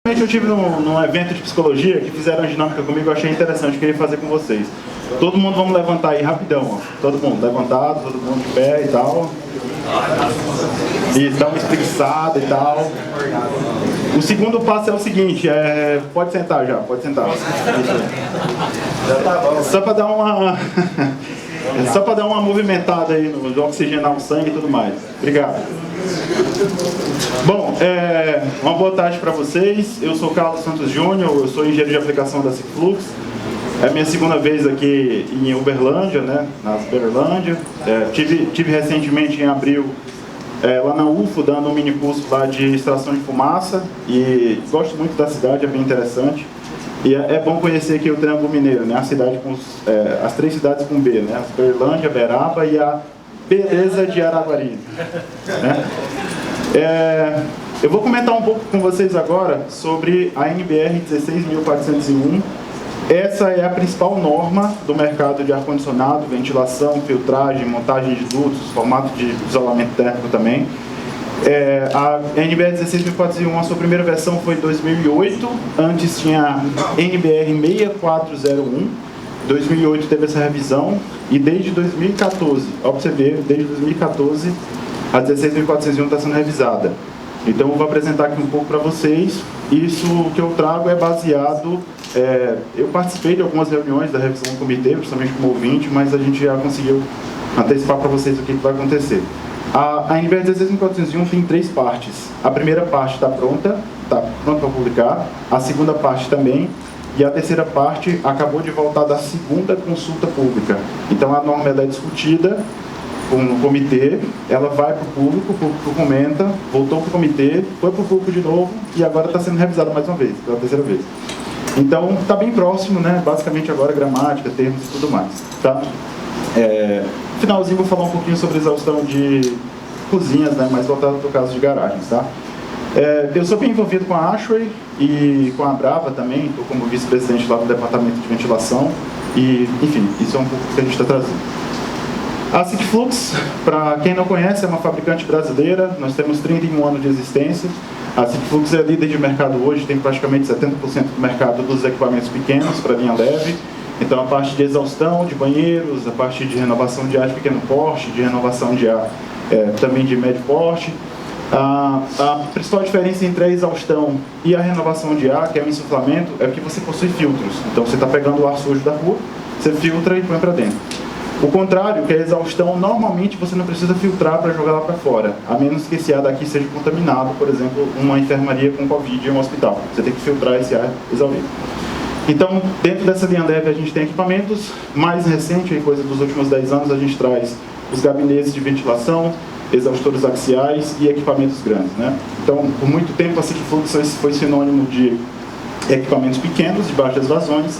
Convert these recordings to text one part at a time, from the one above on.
Eu tive num evento de psicologia que fizeram a dinâmica comigo, eu achei interessante, queria fazer com vocês. Todo mundo, vamos levantar aí rapidão, ó. Todo mundo levantado, todo mundo de pé e tal. E dá uma espreguiçada e tal. O segundo passo é o seguinte, pode sentar já, pode sentar. Só para dar uma... Só para dar uma movimentada aí, no oxigenar o sangue e tudo mais. Obrigado. Bom, uma boa tarde para vocês. Eu sou Carlos Santos Júnior, eu sou engenheiro de aplicação da Cicflux. É a minha segunda vez aqui em Uberlândia, né, na Uberlândia. Tive recentemente em abril lá na UFO, dando um mini curso lá de extração de fumaça. E gosto muito da cidade, é bem interessante. E é bom conhecer aqui o Triângulo Mineiro, né? A cidade com as três cidades com B, né? Uberlândia, Beraba e a beleza de Araguari. Né? Eu vou comentar um pouco com vocês agora sobre a NBR 16401. Essa é a principal norma do mercado de ar-condicionado, ventilação, filtragem, montagem de dutos, formato de isolamento térmico também. A NBR 16401, a sua primeira versão foi em 2008, antes tinha NBR 6401, em 2008 teve essa revisão, e desde 2014, ó, pra você ver, desde 2014 a 16401 está sendo revisada. Então eu vou apresentar aqui um pouco para vocês. Isso que eu trago é baseado, eu participei de algumas reuniões da revisão do comitê, principalmente como ouvinte, mas a gente já conseguiu antecipar para vocês o que vai acontecer. A NBR 16401 tem três partes. A primeira parte está pronta para publicar. A segunda parte também. E a terceira parte acabou de voltar da segunda consulta pública. Então a norma é discutida com o comitê, ela vai para o público comenta, voltou para o comitê, foi para o público de novo e agora está sendo revisada mais uma vez, pela terceira vez. Então está bem próximo, né? Basicamente agora gramática, termos e tudo mais. Tá? No finalzinho vou falar um pouquinho sobre exaustão de cozinhas, né, mais voltado para o caso de garagens, tá? Eu sou bem envolvido com a Ashway e com a Brava também, estou como vice-presidente lá do departamento de ventilação e, enfim, isso é um pouco que a gente está trazendo. A Cicflux, para quem não conhece, é uma fabricante brasileira, nós temos 31 anos de existência. A Cicflux é líder de mercado hoje, tem praticamente 70% do mercado dos equipamentos pequenos para linha leve. Então, a parte de exaustão de banheiros, a parte de renovação de ar de pequeno porte, de renovação de ar também de médio porte. A principal diferença entre a exaustão e a renovação de ar, que é o insuflamento, é que você possui filtros. Então, você está pegando o ar sujo da rua, você filtra e põe para dentro. O contrário, que a exaustão, normalmente você não precisa filtrar para jogar lá para fora, a menos que esse ar daqui seja contaminado, por exemplo, uma enfermaria com Covid em um hospital. Você tem que filtrar esse ar exaurido. Então, dentro dessa linha leve, a gente tem equipamentos mais recentes, coisa dos últimos 10 anos, a gente traz os gabinetes de ventilação, exaustores axiais e equipamentos grandes, né? Então, por muito tempo, a Cicflux foi sinônimo de equipamentos pequenos, de baixas vazões,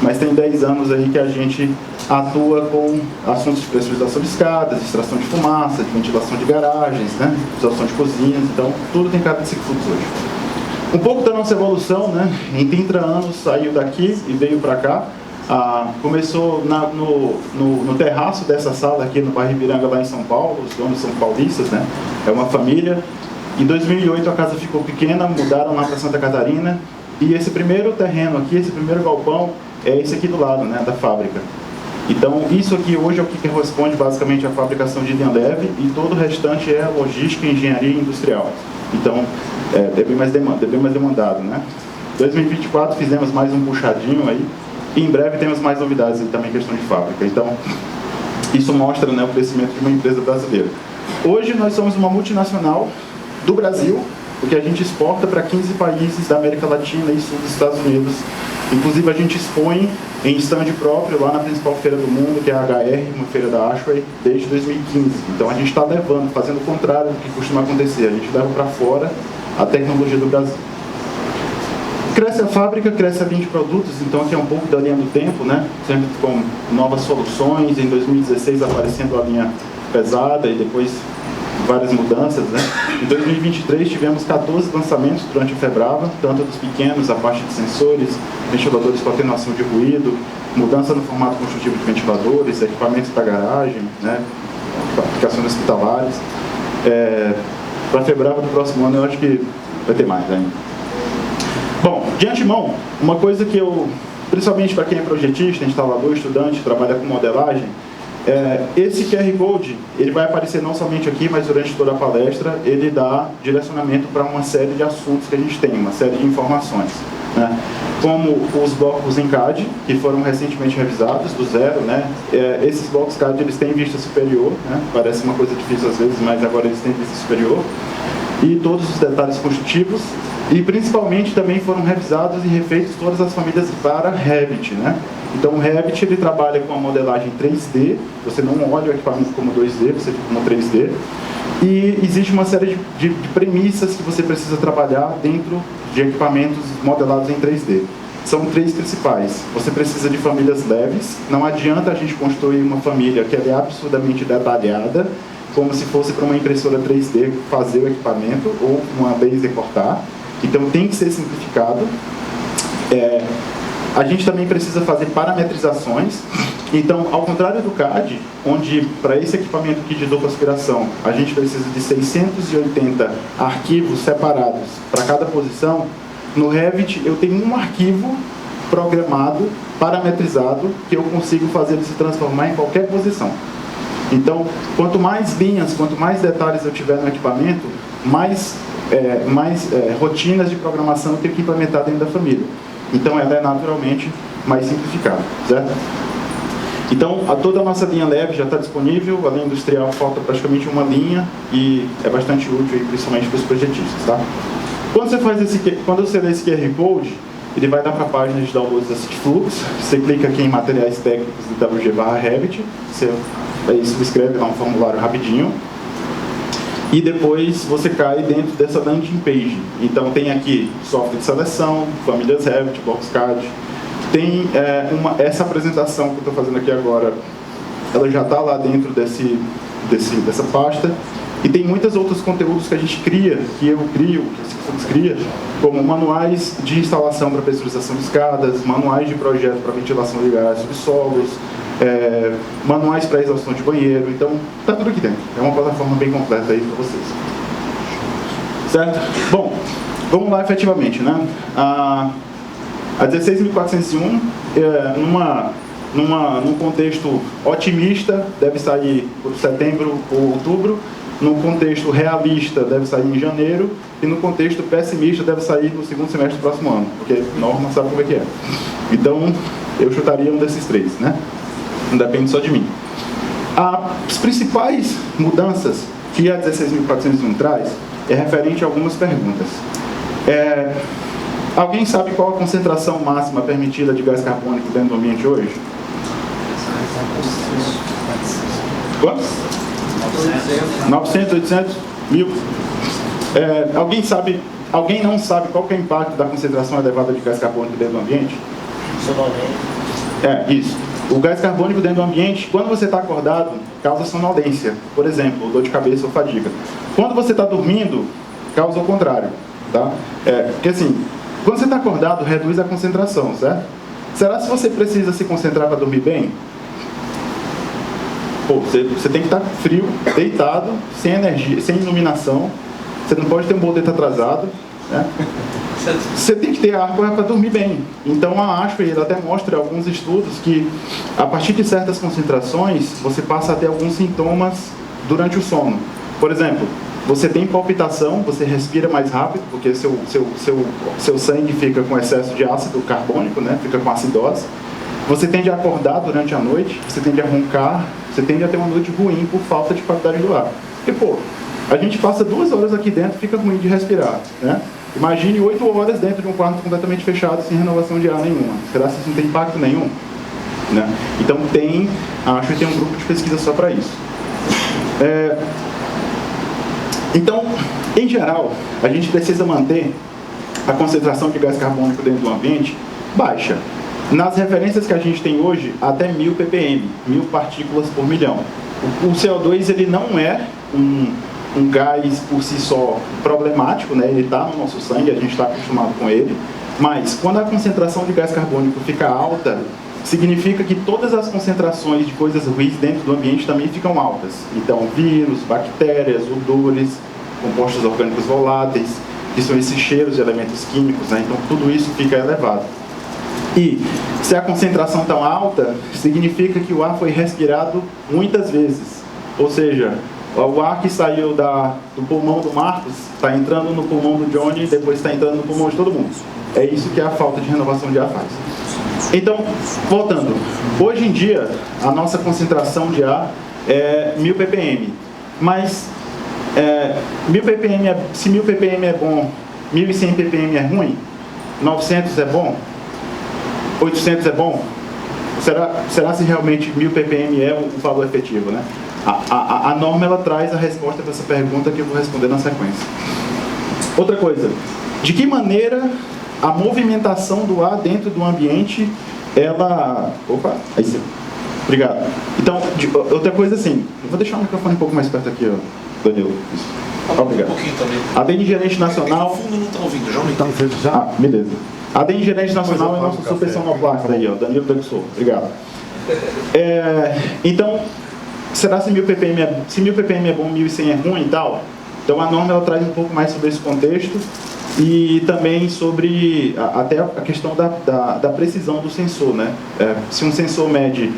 mas tem 10 anos aí que a gente atua com assuntos de pressurização de escadas, extração de fumaça, de ventilação de garagens, né? Exaustão de cozinhas, então, tudo tem cara de Cicflux hoje. Um pouco da nossa evolução, né? Em 30 anos saiu daqui e veio para cá. Começou no terraço dessa sala aqui no bairro Ibiranga, lá em São Paulo. Os donos são paulistas, né? É uma família. Em 2008 a casa ficou pequena, mudaram lá para Santa Catarina. E esse primeiro terreno aqui, esse primeiro galpão, é esse aqui do lado, né? Da fábrica. Então, isso aqui hoje é o que corresponde basicamente à fabricação de linha leve e todo o restante é logística, engenharia e industrial. Então, é bem mais demandado, né? Em 2024 fizemos mais um puxadinho aí e em breve temos mais novidades também em questão de fábrica. Então, isso mostra, né, o crescimento de uma empresa brasileira. Hoje nós somos uma multinacional do Brasil, porque a gente exporta para 15 países da América Latina e Sul dos Estados Unidos. Inclusive a gente expõe em stand próprio lá na principal feira do mundo, que é a HR, uma feira da Ashway, desde 2015. Então a gente está levando, fazendo o contrário do que costuma acontecer. A gente leva para fora a tecnologia do Brasil. Cresce a fábrica, cresce a linha de produtos, então aqui é um pouco da linha do tempo, né? Sempre com novas soluções. Em 2016 aparecendo a linha pesada e depois várias mudanças, né? Em 2023 tivemos 14 lançamentos durante a Febrava, tanto dos pequenos, a parte de sensores, ventiladores com atenuação de ruído, mudança no formato construtivo de ventiladores, equipamentos para garagem, né? Aplicações hospitalares. Para a Febrava do próximo ano eu acho que vai ter mais ainda. De antemão, uma coisa que eu, principalmente para quem é projetista, instalador, estudante, trabalha com modelagem, esse QR Code, ele vai aparecer não somente aqui, mas durante toda a palestra, ele dá direcionamento para uma série de assuntos que a gente tem, uma série de informações, né? Como os blocos em CAD, que foram recentemente revisados, do zero, né? Esses blocos CAD, eles têm vista superior, né? Parece uma coisa difícil às vezes, mas agora eles têm vista superior. E todos os detalhes construtivos, e principalmente também foram revisados e refeitos todas as famílias para Revit, né? Então o Revit, ele trabalha com a modelagem 3D, você não olha o equipamento como 2D, você fica como 3D, e existe uma série de premissas que você precisa trabalhar dentro de equipamentos modelados em 3D. São 3 principais. Você precisa de famílias leves, não adianta a gente construir uma família que ela é absurdamente detalhada, como se fosse para uma impressora 3D fazer o equipamento, ou uma laser cortar. Então tem que ser simplificado. A gente também precisa fazer parametrizações. Então, ao contrário do CAD, onde para esse equipamento aqui de dupla aspiração, a gente precisa de 680 arquivos separados para cada posição, no Revit eu tenho um arquivo programado, parametrizado, que eu consigo fazer ele se transformar em qualquer posição. Então, quanto mais linhas, quanto mais detalhes eu tiver no equipamento, mais rotinas de programação eu tenho que implementar dentro da família. Então, ela é naturalmente mais simplificada, certo? Então, toda a nossa linha leve já está disponível, a linha industrial falta praticamente uma linha e é bastante útil, principalmente para os projetistas, tá? Quando você lê esse QR Code, ele vai dar para a página de downloads da Citiflux, você clica aqui em materiais técnicos do WG/Revit, você aí subscreve lá um formulário rapidinho, e depois você cai dentro dessa landing page. Então tem aqui software de seleção, famílias Revit, BoxCAD. Tem essa apresentação que eu estou fazendo aqui agora, ela já está lá dentro dessa pasta. E tem muitos outros conteúdos que a gente cria, que eu crio, que a Citiflux cria, como manuais de instalação para pressurização de escadas, manuais de projeto para ventilação de gás, subsolos, manuais para exaustão de banheiro. Então, está tudo aqui dentro. É uma plataforma bem completa aí para vocês. Certo? Bom, vamos lá efetivamente, né? A 16.401, num contexto otimista, deve sair por setembro ou outubro. No contexto realista, deve sair em janeiro. E no contexto pessimista, deve sair no segundo semestre do próximo ano. Porque Norma sabe como é que é. Então, eu chutaria um desses 3, né? Não depende só de mim. As principais mudanças que a 16.401 traz é referente a algumas perguntas. Alguém sabe qual a concentração máxima permitida de gás carbônico dentro do ambiente hoje? Quantos? 900, 800, 1000. Alguém não sabe qual que é o impacto da concentração elevada de gás carbônico dentro do ambiente? Isso. O gás carbônico dentro do ambiente, quando você está acordado, causa sonolência. Por exemplo, dor de cabeça ou fadiga. Quando você está dormindo, causa o contrário. Tá? Porque assim, quando você está acordado, reduz a concentração, certo? Será que você precisa se concentrar para dormir bem? Você tem que estar frio, deitado, sem energia, sem iluminação. Você não pode ter um boleto atrasado, né? Você tem que ter ar para dormir bem. Então a ASHRAE até mostra alguns estudos que a partir de certas concentrações você passa a ter alguns sintomas durante o sono. Por exemplo, você tem palpitação, você respira mais rápido, porque seu sangue fica com excesso de ácido carbônico, né? Fica com acidose. Você tende a acordar durante a noite, você tende a roncar, você tende a ter uma noite ruim por falta de qualidade do ar. Porque, a gente passa 2 horas aqui dentro, fica ruim de respirar, né? Imagine 8 horas dentro de um quarto completamente fechado, sem renovação de ar nenhuma. Será que isso não tem impacto nenhum? Né? Então acho que tem um grupo de pesquisa só para isso. Então, em geral, a gente precisa manter a concentração de gás carbônico dentro do ambiente baixa. Nas referências que a gente tem hoje, até 1000 ppm, 1000 partículas por milhão. O CO2 ele não é um gás por si só problemático, né? Ele está no nosso sangue, a gente está acostumado com ele, mas quando a concentração de gás carbônico fica alta, significa que todas as concentrações de coisas ruins dentro do ambiente também ficam altas. Então, vírus, bactérias, odores, compostos orgânicos voláteis, que são esses cheiros de elementos químicos, né? Então tudo isso fica elevado. E se a concentração está alta, significa que o ar foi respirado muitas vezes. Ou seja, o ar que saiu do pulmão do Marcos está entrando no pulmão do Johnny e depois está entrando no pulmão de todo mundo. É isso que a falta de renovação de ar faz. Então, voltando. Hoje em dia, a nossa concentração de ar é 1000 ppm. Mas, 1000 ppm se 1000 ppm é bom, 1100 ppm é ruim, 900 é bom, 800 é bom? Será se realmente 1000 ppm é o valor efetivo, né? A norma ela traz a resposta para essa pergunta que eu vou responder na sequência. Outra coisa, de que maneira a movimentação do ar dentro do ambiente, ela... Opa, aí sim. Obrigado. Então, outra coisa assim, eu vou deixar o microfone um pouco mais perto aqui, ó, Danilo. Isso. Obrigado. A DENI Gerente Nacional... No fundo não está ouvindo, já aumentou. Ah, beleza. A DENI Gerente Nacional é nosso super sonoplasta aí, ó, Danilo Dexor. Obrigado. Então, será se 1000 ppm é bom, 1100 é ruim e tal? Então a norma ela traz um pouco mais sobre esse contexto e também sobre até a questão da precisão do sensor, né? Se um sensor mede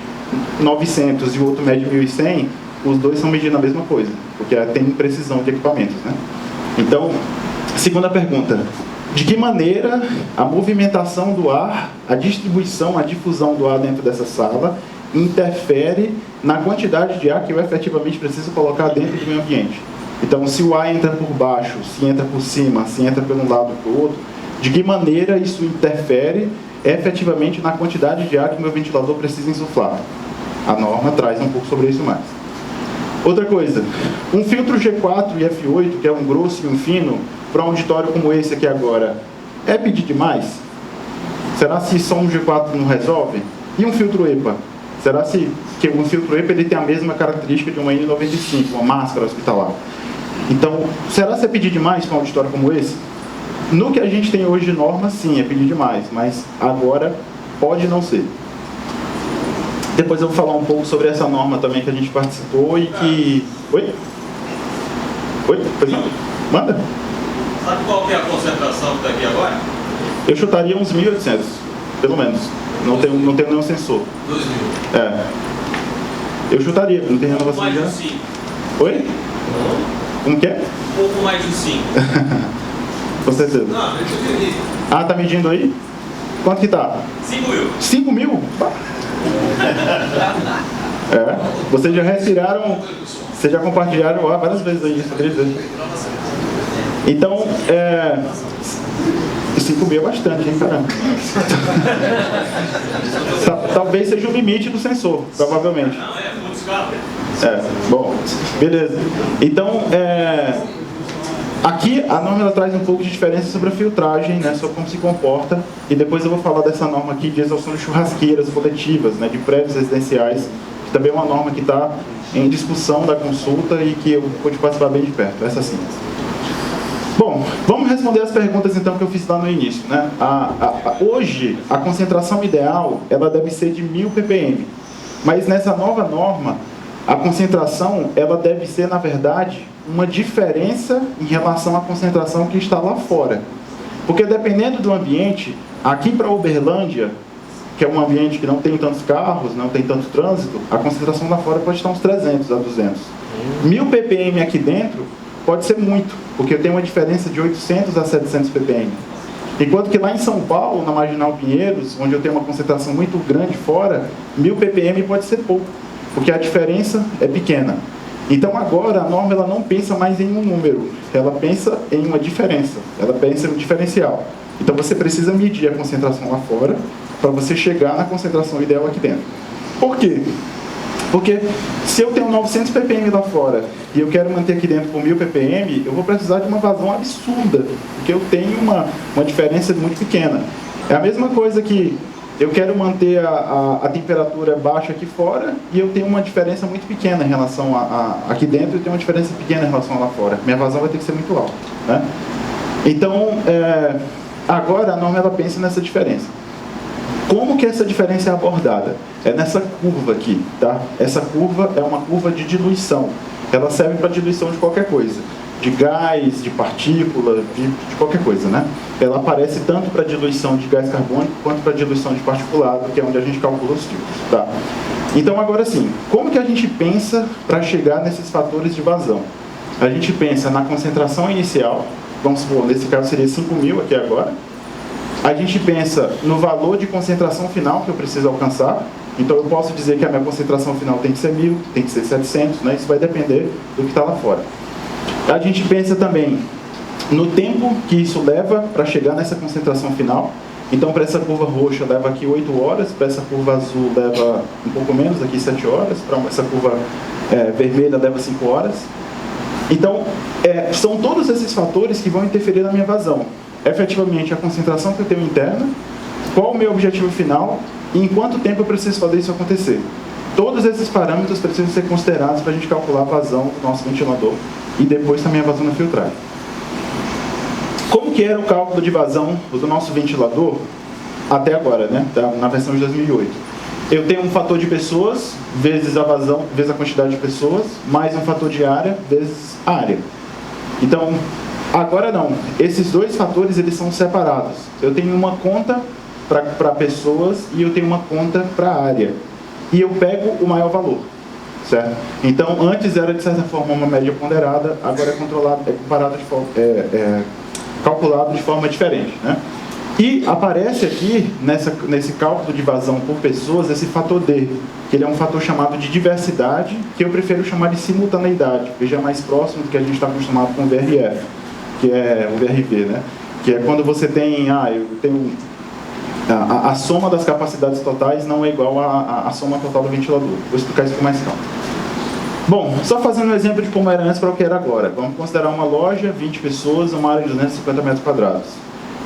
900 e o outro mede 1100, os dois estão medindo a mesma coisa, porque tem precisão de equipamentos, né? Então, segunda pergunta. De que maneira a movimentação do ar, a distribuição, a difusão do ar dentro dessa sala interfere na quantidade de ar que eu efetivamente preciso colocar dentro do meu ambiente? Então, se o ar entra por baixo, se entra por cima, se entra por um lado ou por outro, de que maneira isso interfere efetivamente na quantidade de ar que o meu ventilador precisa insuflar? A norma traz um pouco sobre isso mais. Outra coisa, um filtro G4 e F8, que é um grosso e um fino, para um auditório como esse aqui agora, é pedir demais? Será se só um G4 não resolve? E um filtro EPA? Será se que um filtro EPA ele tem a mesma característica de uma N95, uma máscara hospitalar? Então, será se é pedir demais para um auditório como esse? No que a gente tem hoje de norma, sim, é pedir demais, mas agora pode não ser. Depois eu vou falar um pouco sobre essa norma também que a gente participou e que... Oi? Oi? Pois não? Manda. Sabe qual que é a concentração que está aqui agora? Eu chutaria uns 1.800, pelo menos. Não tenho nenhum sensor. 2.000. Eu chutaria, não tem renovação de ar. Mais de 5. Oi? Como que é? Um pouco mais de 5. Com certeza. Não, eu entendi. Ah, tá medindo aí? Quanto que tá? 5.000. 5.000? Vocês já respiraram, vocês já compartilharam o ar várias vezes aí, isso, 3 vezes. Então, 5.000 é bastante, hein, caramba? Talvez seja o limite do sensor, provavelmente. Não, é muito escala. Bom, beleza. Então, aqui a norma ela traz um pouco de diferença sobre a filtragem, né, sobre como se comporta, e depois eu vou falar dessa norma aqui de exaustão de churrasqueiras coletivas, né, de prédios residenciais, que também é uma norma que está em discussão da consulta e que eu pude participar bem de perto, essa sim. Bom, vamos responder as perguntas então que eu fiz lá no início, né? Hoje, a concentração ideal, ela deve ser de 1000 ppm, mas nessa nova norma, a concentração, ela deve ser, na verdade, uma diferença em relação à concentração que está lá fora. Porque dependendo do ambiente, aqui para Uberlândia, que é um ambiente que não tem tantos carros, não tem tanto trânsito, a concentração lá fora pode estar uns 300 a 200. 1000 ppm aqui dentro pode ser muito, porque eu tenho uma diferença de 800 a 700 ppm. Enquanto que lá em São Paulo, na Marginal Pinheiros, onde eu tenho uma concentração muito grande fora, 1000 ppm pode ser pouco, porque a diferença é pequena. Então agora a norma ela não pensa mais em um número, ela pensa em uma diferença, ela pensa em um diferencial. Então você precisa medir a concentração lá fora para você chegar na concentração ideal aqui dentro. Por quê? Porque se eu tenho 900 ppm lá fora e eu quero manter aqui dentro com 1000 ppm, eu vou precisar de uma vazão absurda, porque eu tenho uma diferença muito pequena. É a mesma coisa que eu quero manter a temperatura baixa aqui fora e eu tenho uma diferença muito pequena em relação aqui dentro, eu tenho uma diferença pequena em relação a lá fora. Minha vazão vai ter que ser muito alta, né? Então, agora a norma ela pensa nessa diferença. Como que essa diferença é abordada? É nessa curva aqui, tá? Essa curva é uma curva de diluição. Ela serve para diluição de qualquer coisa. gás, de partícula, de qualquer coisa, né? Ela aparece tanto para diluição de gás carbônico quanto para diluição de particulado, que é onde a gente calcula os filtros, tá? Então, agora sim, como que a gente pensa para chegar nesses fatores de vazão? A gente pensa na concentração inicial, vamos supor, nesse caso seria 5.000 aqui agora. A gente pensa no valor de concentração final que eu preciso alcançar. Então, eu posso dizer que a minha concentração final tem que ser 1.000, tem que ser 700, né? Isso vai depender do que está lá fora. A gente pensa também no tempo que isso leva para chegar nessa concentração final. Então, para essa curva roxa leva aqui 8 horas, para essa curva azul leva um pouco menos, aqui 7 horas, para essa curva vermelha leva 5 horas. Então, são todos esses fatores que vão interferir na minha vazão. Efetivamente, a concentração que eu tenho interna, qual o meu objetivo final e em quanto tempo eu preciso fazer isso acontecer. Todos esses parâmetros precisam ser considerados para a gente calcular a vazão do nosso ventilador e depois também a vazão na filtragem. Como que era o cálculo de vazão do nosso ventilador até agora, né? Na versão de 2008? Eu tenho um fator de pessoas vezes a vazão, vezes a quantidade de pessoas, mais um fator de área vezes a área. Então, agora não. Esses dois fatores, eles são separados. Eu tenho uma conta para pessoas e eu tenho uma conta para área. E eu pego o maior valor, certo? Então, antes era, de certa forma, uma média ponderada, agora é controlado, calculado de forma diferente, né? E aparece aqui, nesse cálculo de vazão por pessoas, esse fator D, que ele é um fator chamado de diversidade, que eu prefiro chamar de simultaneidade, porque já é mais próximo do que a gente está acostumado com o VRF, que é o VRV, né? Que é quando você tem, eu tenho... A soma das capacidades totais não é igual à soma total do ventilador. Vou explicar isso com mais calma. Bom, só fazendo um exemplo de como era antes para o que era agora. Vamos considerar uma loja, 20 pessoas, uma área de 250 metros quadrados.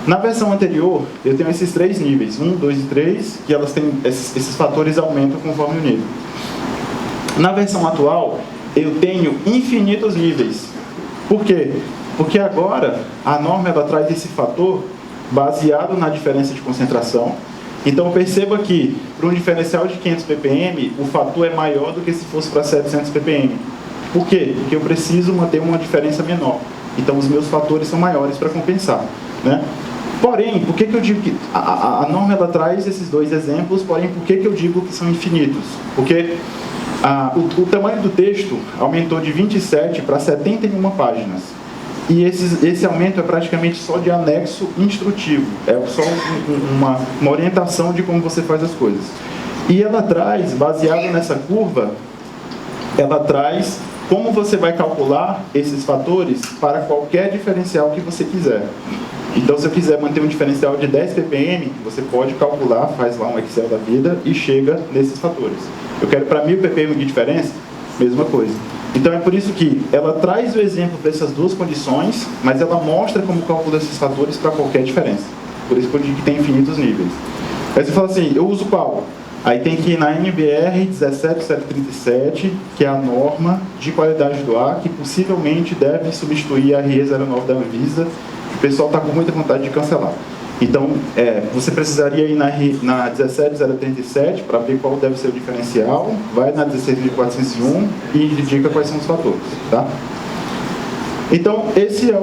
Na versão anterior, eu tenho esses 3 níveis, 1, 2 e 3, que elas têm, esses fatores aumentam conforme o nível. Na versão atual, eu tenho infinitos níveis. Por quê? Porque agora a norma ela traz esse fator baseado na diferença de concentração. Então, perceba que, para um diferencial de 500 ppm, o fator é maior do que se fosse para 700 ppm. Por quê? Porque eu preciso manter uma diferença menor. Então, os meus fatores são maiores para compensar, né? Porém, por que eu digo que a norma ela traz esses dois exemplos, porém, por que eu digo que são infinitos? Porque o tamanho do texto aumentou de 27 para 71 páginas. E esse aumento é praticamente só de anexo instrutivo, é só uma orientação de como você faz as coisas. E ela traz, baseado nessa curva, ela traz como você vai calcular esses fatores para qualquer diferencial que você quiser. Então, se eu quiser manter um diferencial de 10 ppm, você pode calcular, faz lá um Excel da vida e chega nesses fatores. Eu quero para 1000 ppm de diferença, mesma coisa. Então, é por isso que ela traz o exemplo dessas duas condições, mas ela mostra como calcula esses fatores para qualquer diferença. Por isso que eu digo que tem infinitos níveis. Aí você fala assim, eu uso qual? Aí tem que ir na NBR 17737, que é a norma de qualidade do ar, que possivelmente deve substituir a RE09 da Anvisa, que o pessoal está com muita vontade de cancelar. Então, você precisaria ir na 17037 para ver qual deve ser o diferencial, vai na 16401 e indica quais são os fatores, tá? Então, esse é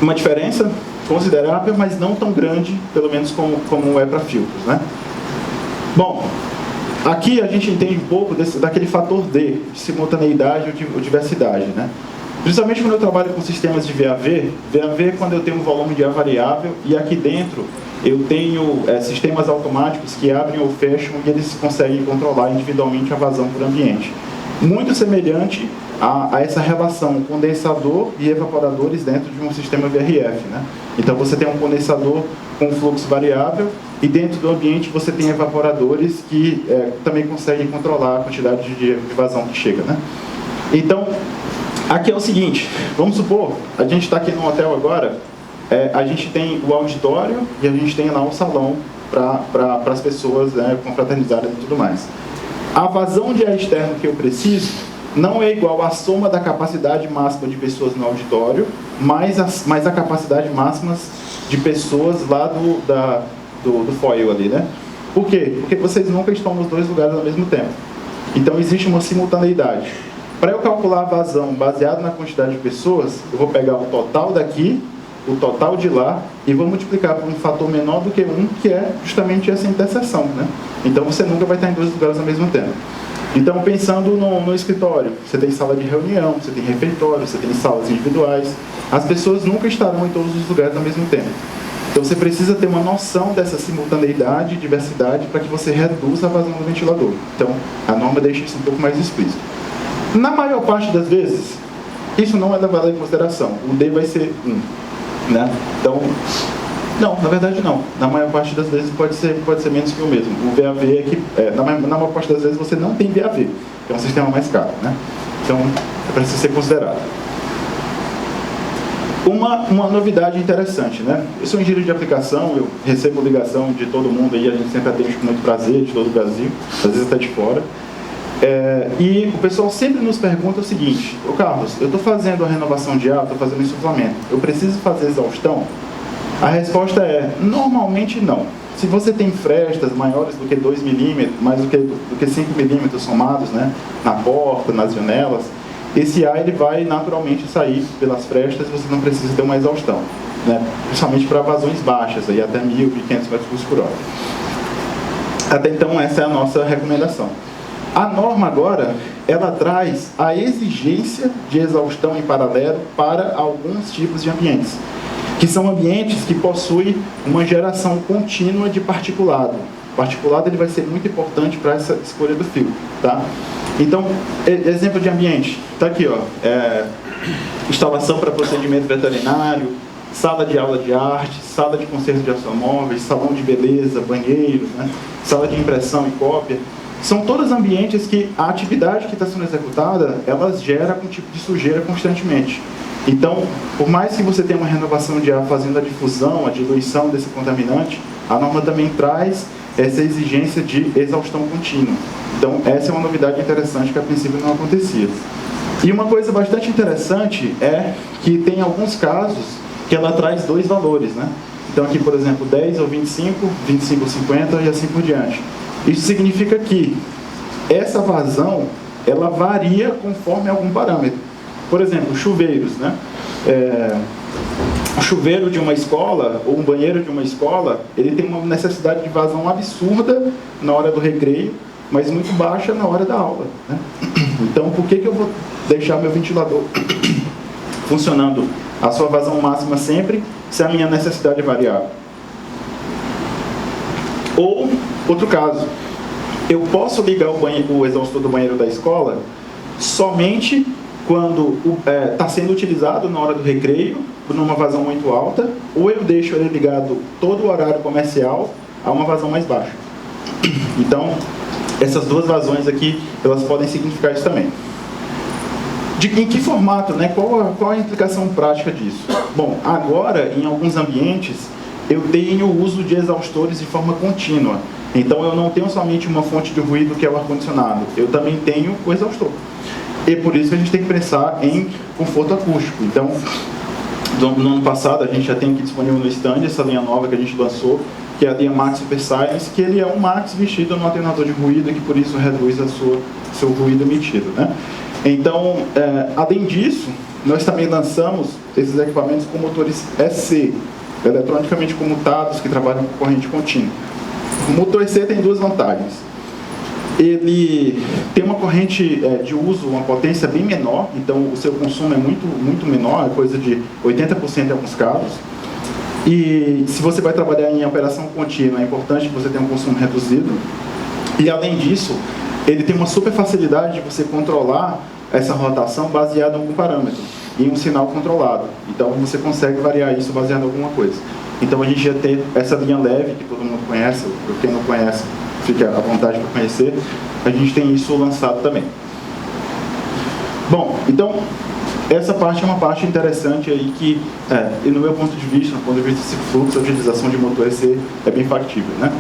uma diferença considerável, mas não tão grande, pelo menos como é para filtros, né? Bom, aqui a gente entende um pouco daquele fator D, de simultaneidade ou diversidade, né? Principalmente quando eu trabalho com sistemas de VAV é quando eu tenho um volume de ar variável e aqui dentro eu tenho sistemas automáticos que abrem ou fecham e eles conseguem controlar individualmente a vazão por ambiente. Muito semelhante a essa relação condensador e evaporadores dentro de um sistema VRF, né? Então você tem um condensador com fluxo variável e dentro do ambiente você tem evaporadores que também conseguem controlar a quantidade de vazão que chega, né? Então, aqui é o seguinte, vamos supor, a gente está aqui no hotel agora, a gente tem o auditório e a gente tem lá o salão para as pessoas confraternizarem e tudo mais. A vazão de ar externo que eu preciso não é igual à soma da capacidade máxima de pessoas no auditório, mais a capacidade máxima de pessoas lá do foil ali, né? Por quê? Porque vocês nunca estão nos dois lugares ao mesmo tempo. Então existe uma simultaneidade. Para eu calcular a vazão baseado na quantidade de pessoas, eu vou pegar o total daqui, o total de lá, e vou multiplicar por um fator menor do que 1, que é justamente essa interseção, né? Então você nunca vai estar em dois lugares ao mesmo tempo. Então, pensando no escritório, você tem sala de reunião, você tem refeitório, você tem salas individuais. As pessoas nunca estarão em todos os lugares ao mesmo tempo. Então, você precisa ter uma noção dessa simultaneidade e diversidade para que você reduza a vazão do ventilador. Então, a norma deixa isso um pouco mais explícito. Na maior parte das vezes, isso não é levado em consideração. O D vai ser 1. Né? Então, não, na verdade não. Na maior parte das vezes pode ser menos que o mesmo. O VAV é que, na maior parte das vezes você não tem VAV, que é um sistema mais caro. Né? Então, é para ser considerado. Uma novidade interessante, né? Eu sou engenheiro de aplicação, eu recebo ligação de todo mundo aí, a gente sempre atende com muito prazer, de todo o Brasil, às vezes até de fora. E o pessoal sempre nos pergunta o seguinte: ô Carlos, eu estou fazendo a renovação de ar, estou fazendo insuflamento, eu preciso fazer exaustão? A resposta é, normalmente não. Se você tem frestas maiores do que 2 milímetros, mais do que 5 milímetros somados, né, na porta, nas janelas, esse ar ele vai naturalmente sair pelas frestas, você não precisa ter uma exaustão, né, principalmente para vazões baixas, aí até 1.500 metros por hora. Até então, essa é a nossa recomendação. A norma agora, ela traz a exigência de exaustão em paralelo para alguns tipos de ambientes, que são ambientes que possuem uma geração contínua de particulado. O particulado ele vai ser muito importante para essa escolha do filtro, tá? Então, exemplo de ambiente, está aqui, ó, instalação para procedimento veterinário, sala de aula de arte, sala de conserto de automóveis, salão de beleza, banheiro, né? Sala de impressão e cópia. São todos ambientes que a atividade que está sendo executada, elas gera algum tipo de sujeira constantemente. Então, por mais que você tenha uma renovação de ar fazendo a difusão, a diluição desse contaminante, a norma também traz essa exigência de exaustão contínua. Então, essa é uma novidade interessante que a princípio não acontecia. E uma coisa bastante interessante é que tem alguns casos que ela traz dois valores, né? Então, aqui, por exemplo, 10 ou 25, 25 ou 50 e assim por diante. Isso significa que essa vazão, ela varia conforme algum parâmetro. Por exemplo, chuveiros, né? O chuveiro de uma escola, ou um banheiro de uma escola, ele tem uma necessidade de vazão absurda na hora do recreio, mas muito baixa na hora da aula, né? Então, por que eu vou deixar meu ventilador funcionando a sua vazão máxima sempre, se a minha necessidade é variável? Ou, outro caso, eu posso ligar o exaustor do banheiro da escola somente quando está sendo utilizado na hora do recreio, numa vazão muito alta, ou eu deixo ele ligado todo o horário comercial a uma vazão mais baixa. Então, essas duas vazões aqui, elas podem significar isso também. Em que formato, né? Qual a implicação prática disso? Bom, agora, em alguns ambientes, eu tenho o uso de exaustores de forma contínua. Então, eu não tenho somente uma fonte de ruído que é o ar-condicionado, eu também tenho o exaustor. E por isso que a gente tem que pensar em conforto acústico. Então, no ano passado, a gente já tem aqui disponível no stand essa linha nova que a gente lançou, que é a linha Max Super Silence, que ele é um Max vestido no atenuador de ruído, que por isso reduz seu ruído emitido, né? Então, além disso, nós também lançamos esses equipamentos com motores EC, eletronicamente comutados, que trabalham com corrente contínua. O motor EC tem duas vantagens. Ele tem uma corrente de uso, uma potência bem menor, então o seu consumo é muito menor, é coisa de 80% em alguns casos. E se você vai trabalhar em operação contínua, é importante que você tenha um consumo reduzido. E além disso, ele tem uma super facilidade de você controlar essa rotação baseada em algum parâmetro, em um sinal controlado. Então você consegue variar isso baseado em alguma coisa. Então a gente já tem essa linha leve, que todo mundo conhece, quem não conhece, fica à vontade para conhecer. A gente tem isso lançado também. Bom, então, essa parte é uma parte interessante aí que, e no meu ponto de vista, no ponto de vista desse fluxo, a utilização de motor EC é bem factível, né?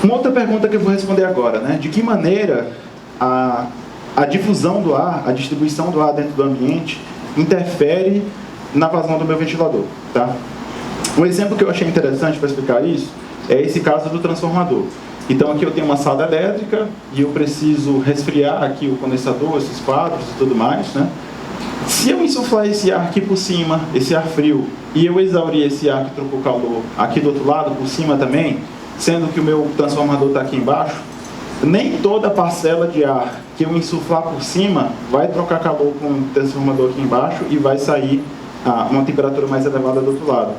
Uma outra pergunta que eu vou responder agora, né? De que maneira a difusão do ar, a distribuição do ar dentro do ambiente interfere na vazão do meu ventilador, tá? Um exemplo que eu achei interessante para explicar isso é esse caso do transformador. Então aqui eu tenho uma sala elétrica e eu preciso resfriar aqui o condensador, esses quadros e tudo mais, né? Se eu insuflar esse ar aqui por cima, esse ar frio, e eu exaurir esse ar que trocou calor aqui do outro lado, por cima também, sendo que o meu transformador está aqui embaixo, nem toda parcela de ar que eu insuflar por cima vai trocar calor com o transformador aqui embaixo e vai sair uma temperatura mais elevada do outro lado.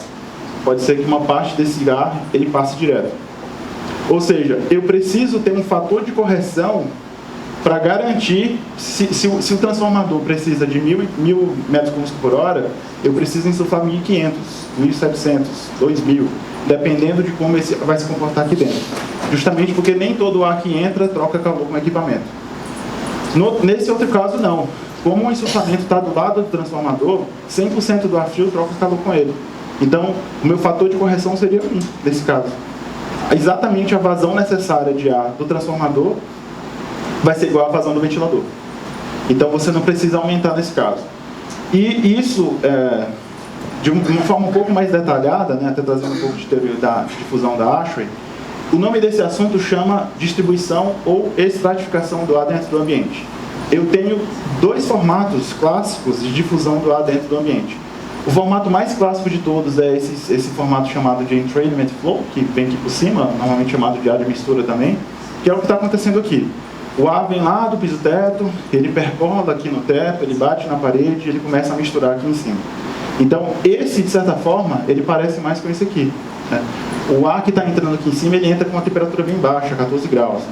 Pode ser que uma parte desse ar ele passe direto. Ou seja, eu preciso ter um fator de correção para garantir, se o transformador precisa de 1.000 metros cúbicos por hora, eu preciso insuflar 1.500, 1.700, 2.000, dependendo de como esse vai se comportar aqui dentro. Justamente porque nem todo o ar que entra troca calor com o equipamento. Nesse outro caso, não. Como o insuflamento está do lado do transformador, 100% do ar frio troca calor com ele. Então, o meu fator de correção seria 1, nesse caso. Exatamente a vazão necessária de ar do transformador vai ser igual à vazão do ventilador. Então você não precisa aumentar nesse caso. E isso, de uma forma um pouco mais detalhada, né, até trazendo um pouco de teoria da difusão da ASHRAE, o nome desse assunto chama distribuição ou estratificação do ar dentro do ambiente. Eu tenho 2 formatos clássicos de difusão do ar dentro do ambiente. O formato mais clássico de todos é esse formato chamado de entrainment flow, que vem aqui por cima, normalmente chamado de ar de mistura também, que é o que está acontecendo aqui. O ar vem lá do piso-teto, ele percola aqui no teto, ele bate na parede, ele começa a misturar aqui em cima. Então, esse, de certa forma, ele parece mais com esse aqui, né? O ar que está entrando aqui em cima, ele entra com uma temperatura bem baixa, 14 graus.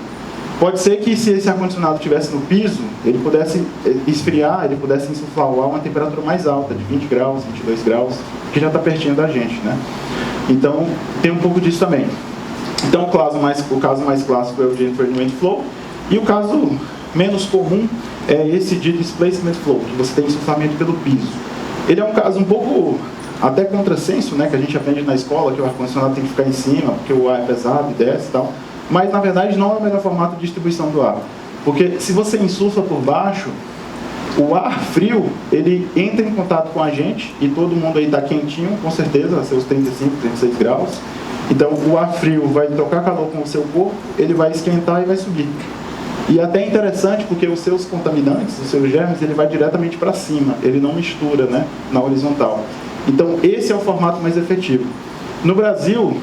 Pode ser que se esse ar-condicionado estivesse no piso, ele pudesse esfriar, ele pudesse insuflar o ar a uma temperatura mais alta, de 20 graus, 22 graus, que já está pertinho da gente, né? Então, tem um pouco disso também. Então, o caso mais clássico é o de entrainment flow, e o caso menos comum é esse de displacement flow, que você tem insuflamento pelo piso. Ele é um caso um pouco até contrassenso, né, que a gente aprende na escola, que o ar-condicionado tem que ficar em cima, porque o ar é pesado e desce e tal. Mas, na verdade, não é o melhor formato de distribuição do ar. Porque se você insufla por baixo, o ar frio, ele entra em contato com a gente, e todo mundo aí está quentinho, com certeza, a seus 35, 36 graus. Então, o ar frio vai trocar calor com o seu corpo, ele vai esquentar e vai subir. E até é interessante, porque os seus contaminantes, os seus germes, ele vai diretamente para cima, ele não mistura, né, na horizontal. Então, esse é o formato mais efetivo. No Brasil,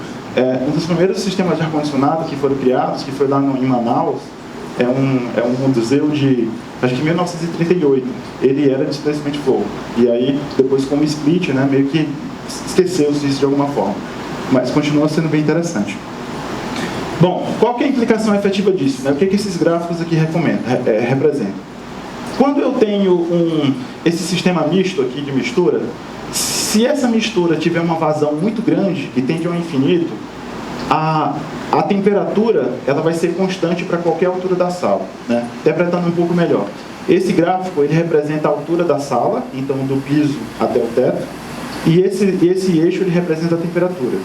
um dos primeiros sistemas de ar-condicionado que foram criados, que foi lá em Manaus, é um museu de, acho que 1938, ele era displacement flow. E aí, depois como split, né, meio que esqueceu-se isso de alguma forma. Mas continua sendo bem interessante. Bom, qual que é a implicação efetiva disso, né? O que esses gráficos aqui representam? Quando eu tenho esse sistema misto aqui de mistura, se essa mistura tiver uma vazão muito grande, que tende ao infinito, a temperatura ela vai ser constante para qualquer altura da sala, né? Interpretando um pouco melhor. Esse gráfico ele representa a altura da sala, então do piso até o teto, e esse eixo ele representa a temperatura.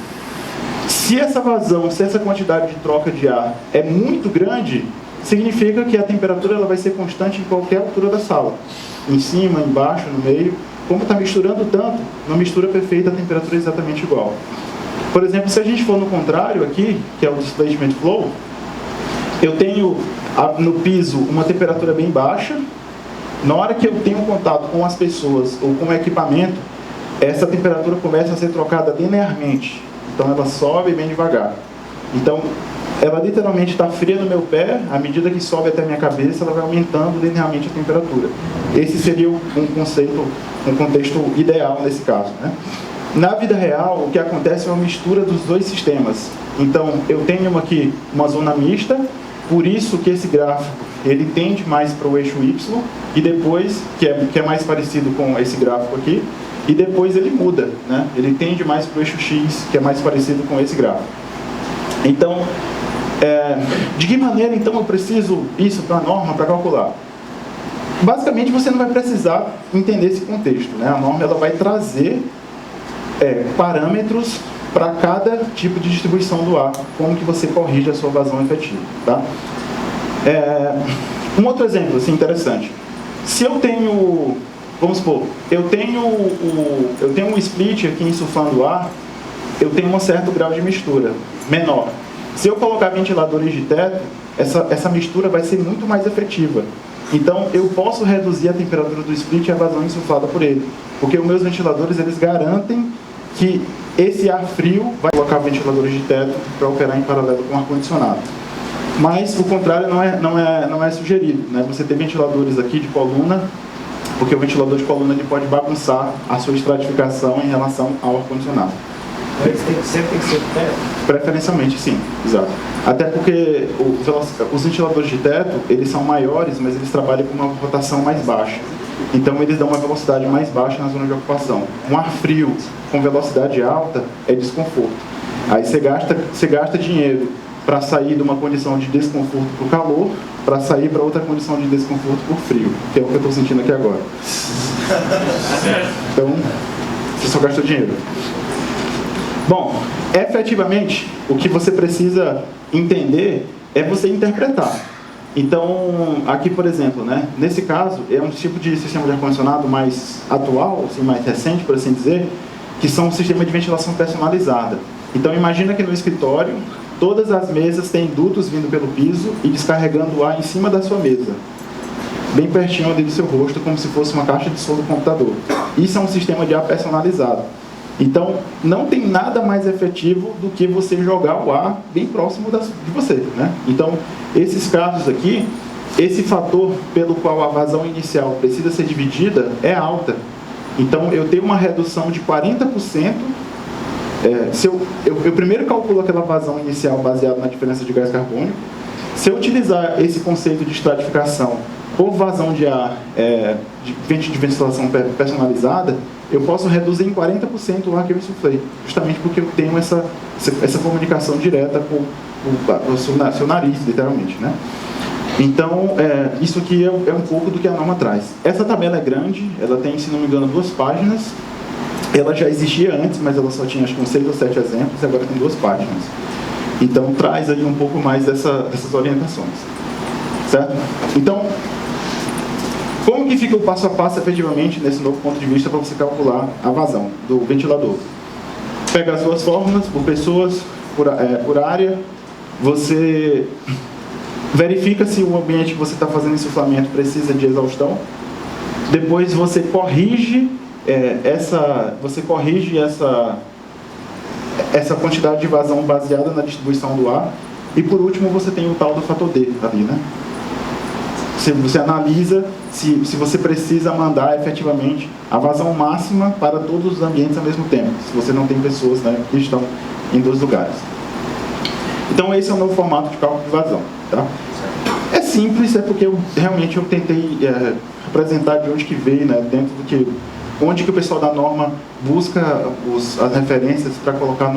Se essa vazão, se essa quantidade de troca de ar é muito grande, significa que a temperatura ela vai ser constante em qualquer altura da sala. Em cima, embaixo, no meio. Como está misturando tanto, na mistura perfeita a temperatura é exatamente igual. Por exemplo, se a gente for no contrário aqui, que é o displacement flow, eu tenho no piso uma temperatura bem baixa. Na hora que eu tenho contato com as pessoas ou com o equipamento, essa temperatura começa a ser trocada linearmente. Então ela sobe bem devagar. Então ela literalmente está fria no meu pé, à medida que sobe até a minha cabeça, ela vai aumentando linearmente a temperatura. Esse seria um contexto ideal nesse caso, né? Na vida real, o que acontece é uma mistura dos dois sistemas. Então eu tenho aqui uma zona mista, por isso que esse gráfico ele tende mais para o eixo Y, e depois, que é mais parecido com esse gráfico aqui, e depois ele muda, né? Ele tende mais para o eixo X, que é mais parecido com esse gráfico. Então, de que maneira então eu preciso isso para a norma, para calcular? Basicamente você não vai precisar entender esse contexto, né? A norma ela vai trazer parâmetros para cada tipo de distribuição do ar, como que você corrige a sua vazão efetiva, tá? Um outro exemplo assim, interessante. Se eu tenho, vamos supor, eu tenho um split aqui insuflando ar, eu tenho um certo grau de mistura menor. Se eu colocar ventiladores de teto, essa mistura vai ser muito mais efetiva. Então, eu posso reduzir a temperatura do split e a vazão insuflada por ele. Porque os meus ventiladores, eles garantem que esse ar frio vai colocar ventiladores de teto para operar em paralelo com o ar-condicionado. Mas o contrário não é sugerido, né? Você ter ventiladores aqui de coluna, porque o ventilador de coluna ele pode bagunçar a sua estratificação em relação ao ar-condicionado. Eles sempre tem que ser teto? Preferencialmente, sim, exato. Até porque os ventiladores de teto, eles são maiores, mas eles trabalham com uma rotação mais baixa. Então, eles dão uma velocidade mais baixa na zona de ocupação. Um ar frio com velocidade alta é desconforto. Aí você gasta dinheiro para sair de uma condição de desconforto para o calor, para sair para outra condição de desconforto por frio, que é o que eu estou sentindo aqui agora. Então, você só gasta dinheiro. Bom, efetivamente, o que você precisa entender é você interpretar. Então, aqui, por exemplo, né, nesse caso, é um tipo de sistema de ar-condicionado mais atual, assim, mais recente, por assim dizer, que são um sistema de ventilação personalizada. Então, imagina que no escritório, todas as mesas têm dutos vindo pelo piso e descarregando o ar em cima da sua mesa, bem pertinho ali do seu rosto, como se fosse uma caixa de som do computador. Isso é um sistema de ar personalizado. Então, não tem nada mais efetivo do que você jogar o ar bem próximo de você, né? Então, esses casos aqui, esse fator pelo qual a vazão inicial precisa ser dividida é alta. Então, eu tenho uma redução de 40%. Se eu primeiro calculo aquela vazão inicial baseada na diferença de gás carbônico. Se eu utilizar esse conceito de estratificação por vazão de ar de ventilação personalizada, eu posso reduzir em 40% o ar que eu insuflei, justamente porque eu tenho essa comunicação direta com o seu nariz, literalmente, né? Então, isso aqui é um pouco do que a norma traz. Essa tabela é grande, ela tem, se não me engano, 2 páginas. Ela já existia antes, mas ela só tinha, acho que uns 6 ou 7 exemplos, e agora tem 2 páginas. Então, traz aí um pouco mais dessas orientações. Certo? Então, como que fica o passo a passo, efetivamente, nesse novo ponto de vista, para você calcular a vazão do ventilador? Pega as 2 fórmulas, por pessoas, por área, você verifica se o ambiente que você está fazendo insuflamento precisa de exaustão. Depois você corrige essa quantidade de vazão baseada na distribuição do ar. E por último você tem o tal do fator D ali, né? Você analisa se você precisa mandar efetivamente a vazão máxima para todos os ambientes ao mesmo tempo, se você não tem pessoas, né, que estão em 2 lugares. Então esse é o novo formato de cálculo de vazão, tá? É simples, é porque realmente eu tentei apresentar de onde que veio, né, onde que o pessoal da norma busca as referências para colocar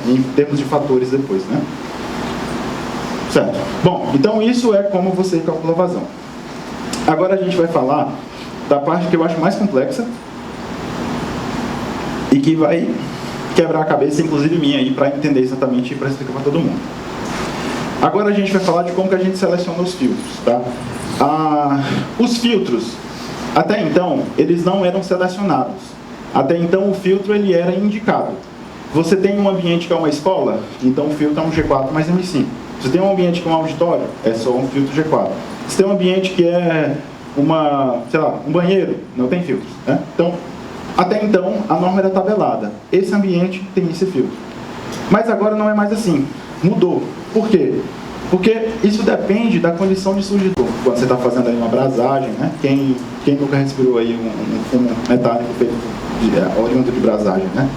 em termos de fatores depois, né? Certo. Bom, então isso é como você calcula a vazão. Agora a gente vai falar da parte que eu acho mais complexa e que vai quebrar a cabeça, inclusive minha, aí, para entender exatamente e para explicar para todo mundo. Agora a gente vai falar de como que a gente seleciona os filtros, tá? Os filtros, até então, eles não eram selecionados. Até então, o filtro ele era indicado. Você tem um ambiente que é uma escola, então o filtro é um G4 mais M5. Você tem um ambiente que é um auditório, é só um filtro G4. Você tem um ambiente que é um banheiro, não tem filtros, né? Então, até então, a norma era tabelada. Esse ambiente tem esse filtro. Mas agora não é mais assim. Mudou. Por quê? Porque isso depende da condição de surgidor. Quando você está fazendo aí uma brasagem, né? Quem nunca respirou aí um fumo metálico feito oriundo de brasagem, né?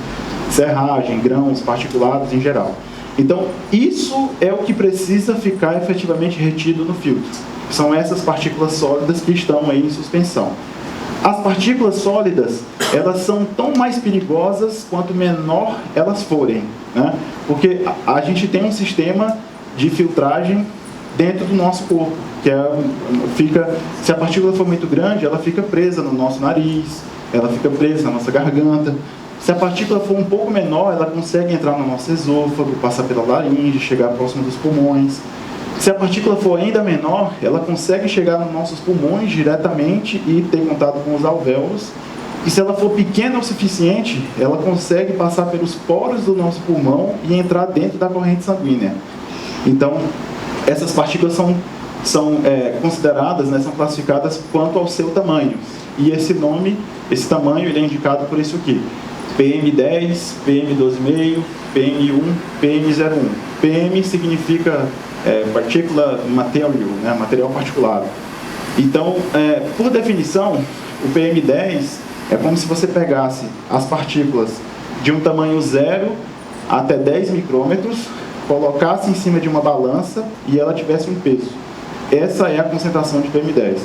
Serragem, grãos, particulados em geral. Então, isso é o que precisa ficar efetivamente retido no filtro. São essas partículas sólidas que estão aí em suspensão. As partículas sólidas, elas são tão mais perigosas quanto menor elas forem, né? Porque a gente tem um sistema de filtragem dentro do nosso corpo, que se a partícula for muito grande, ela fica presa no nosso nariz, ela fica presa na nossa garganta. Se a partícula for um pouco menor, ela consegue entrar no nosso esôfago, passar pela laringe, chegar próximo dos pulmões. Se a partícula for ainda menor, ela consegue chegar nos nossos pulmões diretamente e ter contato com os alvéolos. E se ela for pequena o suficiente, ela consegue passar pelos poros do nosso pulmão e entrar dentro da corrente sanguínea. Então, essas partículas são consideradas, né, são classificadas quanto ao seu tamanho. E esse nome, esse tamanho, ele é indicado por isso aqui. PM10, PM12,5, PM1, PM01. PM significa Particular Material, né, material particulado. Então, por definição, o PM10 é como se você pegasse as partículas de um tamanho 0 até 10 micrômetros, colocasse em cima de uma balança e ela tivesse um peso. Essa é a concentração de PM10.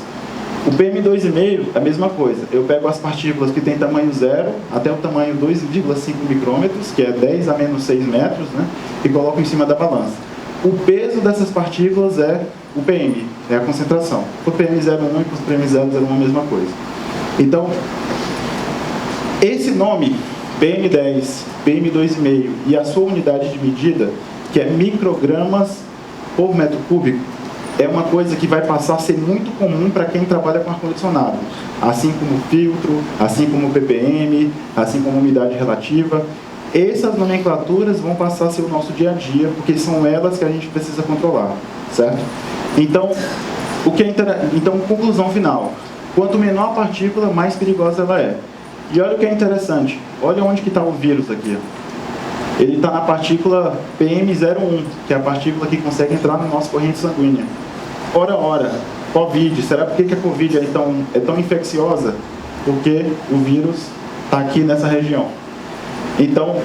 O PM2,5 é a mesma coisa. Eu pego as partículas que têm tamanho 0 até o tamanho 2,5 micrômetros, que é 10 a menos 6 metros, né, e coloco em cima da balança. O peso dessas partículas é o PM, é a concentração. O PM01 e o PM001 é a mesma coisa. Então, esse nome, PM10, PM2,5 e a sua unidade de medida, que é microgramas por metro cúbico, é uma coisa que vai passar a ser muito comum para quem trabalha com ar-condicionado, assim como filtro, assim como ppm, assim como umidade relativa. Essas nomenclaturas vão passar a ser o nosso dia a dia, porque são elas que a gente precisa controlar, certo? Então, então, conclusão final. Quanto menor a partícula, mais perigosa ela é. E olha o que é interessante. Olha onde que está o vírus aqui. Ele está na partícula PM01, que é a partícula que consegue entrar na nossa corrente sanguínea. Ora, Covid. Será por que a Covid é tão infecciosa? Porque o vírus está aqui nessa região. Então,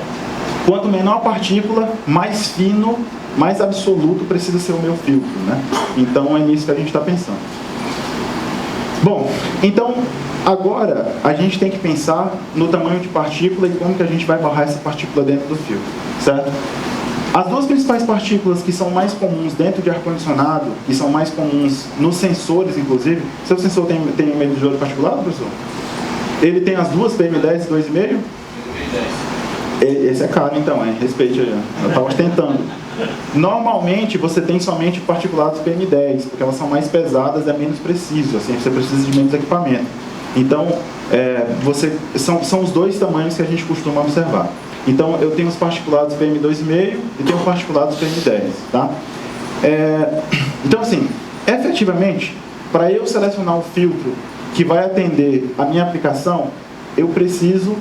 quanto menor a partícula, mais fino, mais absoluto precisa ser o meu filtro, né? Então, é nisso que a gente está pensando. Bom, então, agora a gente tem que pensar no tamanho de partícula e como que a gente vai barrar essa partícula dentro do filtro, certo? As duas principais partículas que são mais comuns dentro de ar-condicionado, que são mais comuns nos sensores, inclusive, seu sensor tem medidor particulado, professor? Ele tem as duas, PM10 e 2,5? Esse é caro, então, respeite aí. Eu estava tentando. Normalmente, você tem somente particulados PM10, porque elas são mais pesadas e é menos preciso, assim, você precisa de menos equipamento. Então, são os dois tamanhos que a gente costuma observar. Então, eu tenho os particulados PM2,5 e tenho os particulados PM10, tá? Então, assim, efetivamente, para eu selecionar o filtro que vai atender a minha aplicação, eu preciso,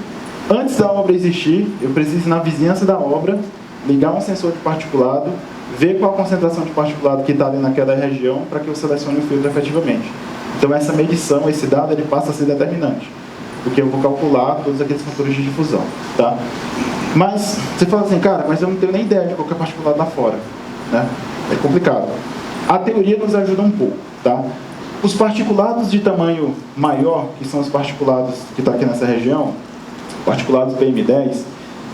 antes da obra existir, eu preciso ir na vizinhança da obra, ligar um sensor de particulado, ver qual a concentração de particulado que está ali naquela região para que eu selecione o filtro efetivamente. Então, essa medição, esse dado, ele passa a ser determinante, porque eu vou calcular todos aqueles fatores de difusão, tá? Mas, você fala assim, cara, mas eu não tenho nem ideia de qual que é particulado lá fora, né? É complicado. A teoria nos ajuda um pouco, tá? Os particulados de tamanho maior, que são os particulados que estão aqui nessa região, particulados PM10,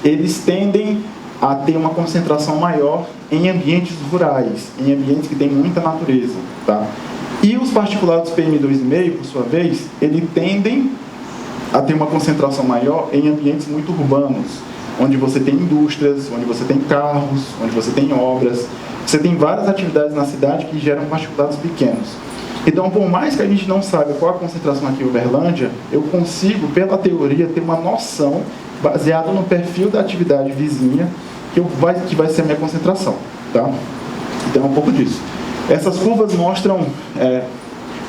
eles tendem a ter uma concentração maior em ambientes rurais, em ambientes que tem muita natureza, tá? E os particulados PM2,5, por sua vez, eles tendem a ter uma concentração maior em ambientes muito urbanos, onde você tem indústrias, onde você tem carros, onde você tem obras. Você tem várias atividades na cidade que geram particulados pequenos. Então, por mais que a gente não saiba qual a concentração aqui em Uberlândia, eu consigo, pela teoria, ter uma noção baseada no perfil da atividade vizinha que vai ser a minha concentração, tá? Então, é um pouco disso. Essas curvas mostram,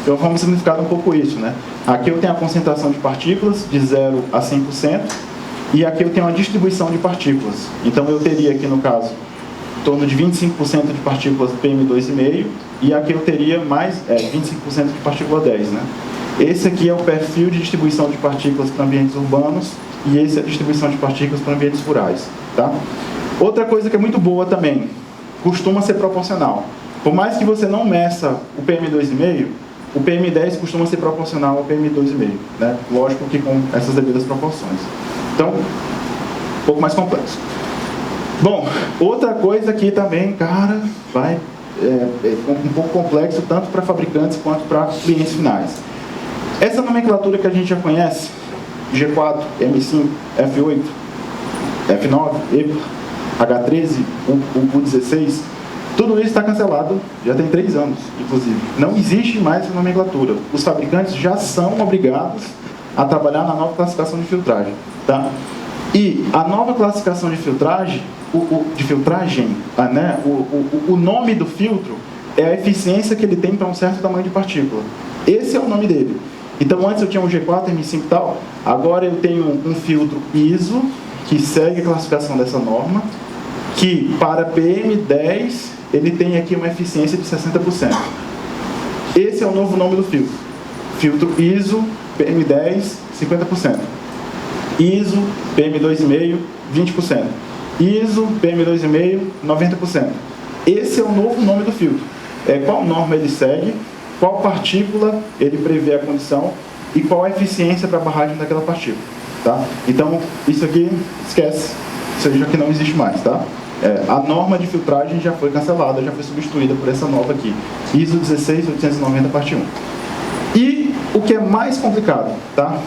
de uma forma simplificada, um pouco isso, né? Aqui eu tenho a concentração de partículas de 0 a 100%, e aqui eu tenho a distribuição de partículas. Então, eu teria aqui, no caso, em torno de 25% de partículas PM2,5, e aqui eu teria mais 25% de partícula 10, né? Esse aqui é o perfil de distribuição de partículas para ambientes urbanos, e esse é a distribuição de partículas para ambientes rurais, tá? Outra coisa que é muito boa também, costuma ser proporcional. Por mais que você não meça o PM2,5, o PM10 costuma ser proporcional ao PM2,5, né? Lógico que com essas devidas proporções. Então, um pouco mais complexo. Bom, outra coisa que também, cara, um pouco complexo, tanto para fabricantes quanto para clientes finais. Essa nomenclatura que a gente já conhece, G4, M5, F8, F9, EPA, H13, U16, tudo isso está cancelado, já tem 3 anos, inclusive. Não existe mais essa nomenclatura. Os fabricantes já são obrigados a trabalhar na nova classificação de filtragem, tá? E a nova classificação de filtragem, né, o nome do filtro é a eficiência que ele tem para um certo tamanho de partícula. Esse é o nome dele. Então, antes eu tinha um G4, M5 e tal, agora eu tenho um filtro ISO, que segue a classificação dessa norma, que para PM10, ele tem aqui uma eficiência de 60%. Esse é o novo nome do filtro. Filtro ISO, PM10, 50%. ISO, PM2,5, 20%. ISO, PM2,5, 90%. Esse é o novo nome do filtro. Qual norma ele segue, qual partícula ele prevê a condição e qual a eficiência para a barragem daquela partícula. Tá? Então, isso aqui, esquece. Isso aí já que não existe mais. Tá? A norma de filtragem já foi cancelada, já foi substituída por essa nova aqui. ISO 16890, parte 1. E o que é mais complicado, tá?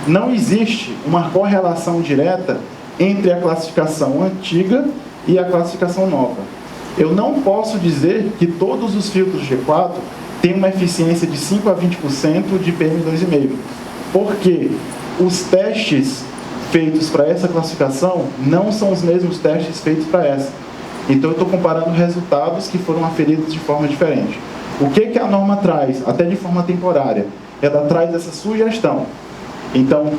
Não existe uma correlação direta entre a classificação antiga e a classificação nova. Eu não posso dizer que todos os filtros G4 têm uma eficiência de 5 a 20% de PM2,5, porque os testes feitos para essa classificação não são os mesmos testes feitos para essa. Então eu estou comparando resultados que foram aferidos de forma diferente. O que a norma traz, até de forma temporária? Ela traz essa sugestão. Então,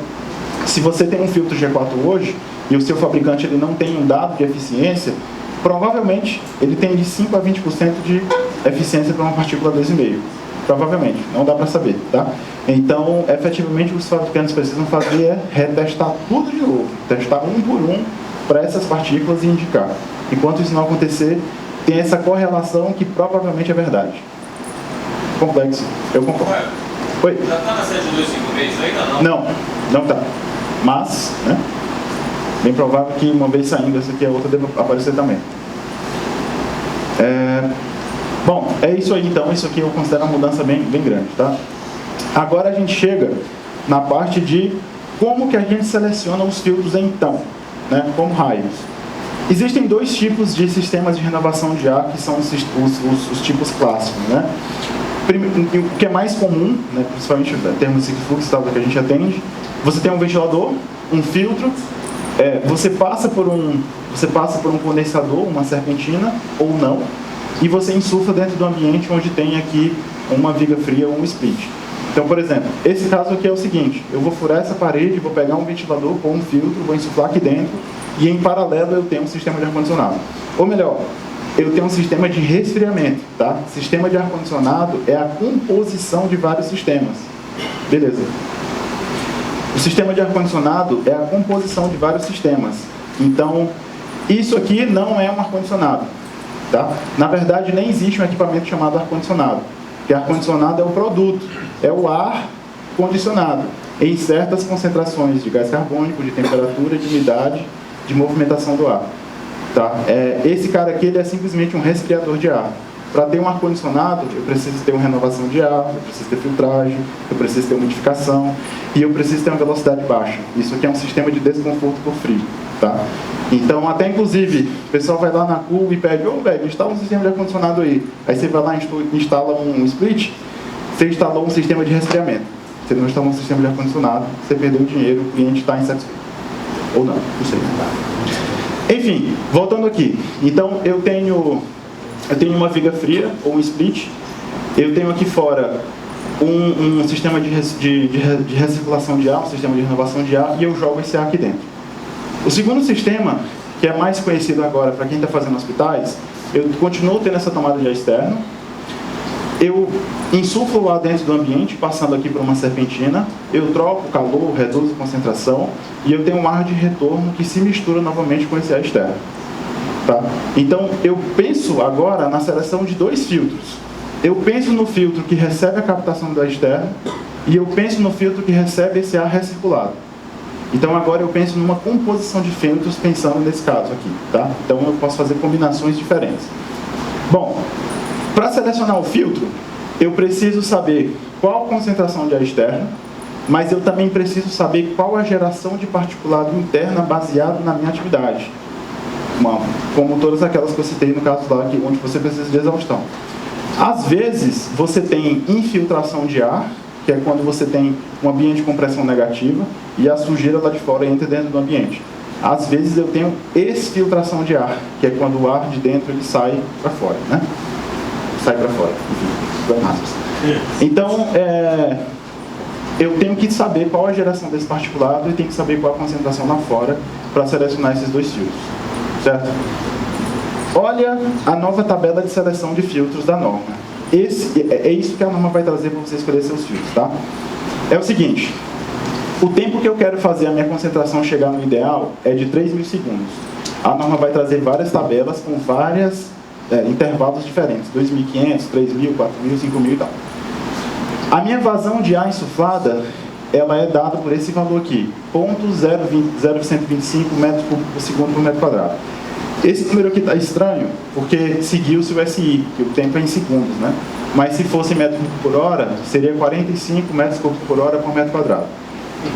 se você tem um filtro G4 hoje, e o seu fabricante ele não tem um dado de eficiência, provavelmente ele tem de 5 a 20% de eficiência para uma partícula 2,5. Provavelmente, não dá para saber, tá? Então, efetivamente, o que os fabricantes precisam fazer é retestar tudo de novo, testar um por um para essas partículas e indicar. Enquanto isso não acontecer, tem essa correlação que provavelmente é verdade. Complexo, eu concordo. Oi? Já está na 7253 ainda não? Não está. Mas, né, bem provável que uma vez saindo, essa aqui a outra deve aparecer também. Bom, é isso aí então. Isso aqui eu considero uma mudança bem grande, tá? Agora a gente chega na parte de como que a gente seleciona os filtros então, né, como raios. Existem dois tipos de sistemas de renovação de ar, que são os tipos clássicos, né? O que é mais comum, né, principalmente em termos de fluxo que a gente atende, você tem um ventilador, um filtro, você passa por um condensador, uma serpentina ou não, e você insufla dentro do ambiente onde tem aqui uma viga fria ou um split. Então, por exemplo, esse caso aqui é o seguinte: eu vou furar essa parede, vou pegar um ventilador com um filtro, vou insuflar aqui dentro, e em paralelo eu tenho um sistema de ar-condicionado. Ou melhor, eu tenho um sistema de resfriamento, tá? Sistema de ar-condicionado é a composição de vários sistemas. Beleza. O sistema de ar-condicionado é a composição de vários sistemas. Então, isso aqui não é um ar-condicionado, tá? Na verdade, nem existe um equipamento chamado ar-condicionado. Porque ar-condicionado é o produto, é o ar condicionado em certas concentrações de gás carbônico, de temperatura, de umidade, de movimentação do ar. Tá? Esse cara aqui ele é simplesmente um resfriador de ar. Para ter um ar-condicionado, eu preciso ter uma renovação de ar, eu preciso ter filtragem, eu preciso ter umidificação e eu preciso ter uma velocidade baixa. Isso aqui é um sistema de desconforto por frio. Tá? Então, até inclusive, o pessoal vai lá na CUL e pede: ô, velho, instala um sistema de ar-condicionado aí. Aí você vai lá e instala um split, você instalou um sistema de resfriamento. Você não instalou um sistema de ar-condicionado, você perdeu o dinheiro, o cliente está insatisfeito. Ou não sei. Enfim, voltando aqui. Então, eu tenho uma viga fria, ou um split. Eu tenho aqui fora um sistema de recirculação de ar, um sistema de renovação de ar, e eu jogo esse ar aqui dentro. O segundo sistema, que é mais conhecido agora para quem está fazendo hospitais, eu continuo tendo essa tomada de ar externo. Eu insuflo lá dentro do ambiente, passando aqui por uma serpentina, eu troco o calor, reduzo a concentração, e eu tenho um ar de retorno que se mistura novamente com esse ar externo. Tá? Então, eu penso agora na seleção de dois filtros. Eu penso no filtro que recebe a captação do ar externo, e eu penso no filtro que recebe esse ar recirculado. Então, agora eu penso numa composição de filtros pensando nesse caso aqui. Tá? Então, eu posso fazer combinações diferentes. Bom, para selecionar o filtro, eu preciso saber qual a concentração de ar externo, mas eu também preciso saber qual a geração de particulado interna baseado na minha atividade. Como todas aquelas que eu citei no caso lá, onde você precisa de exaustão. Às vezes, você tem infiltração de ar, que é quando você tem um ambiente com pressão negativa e a sujeira lá de fora entra dentro do ambiente. às vezes eu tenho exfiltração de ar, que é quando o ar de dentro ele sai para fora, né? Sai para fora, enfim, então, eu tenho que saber qual a geração desse particulado e tenho que saber qual a concentração lá fora para selecionar esses dois filtros, certo? Olha a nova tabela de seleção de filtros da norma. É isso que a norma vai trazer para você escolher seus filtros, tá? É o seguinte, o tempo que eu quero fazer a minha concentração chegar no ideal é de 3.000 segundos. A norma vai trazer várias tabelas com vários intervalos diferentes, 2.500, 3.000, 4.000, 5.000 e tal. A minha vazão de ar insuflada, ela é dada por esse valor aqui, 0,125 metros cúbicos por segundo por metro quadrado. Esse número aqui está estranho, porque seguiu-se o SI, que o tempo é em segundos, né? Mas se fosse metro cúbico por hora, seria 45 metros cúbicos por hora por metro quadrado.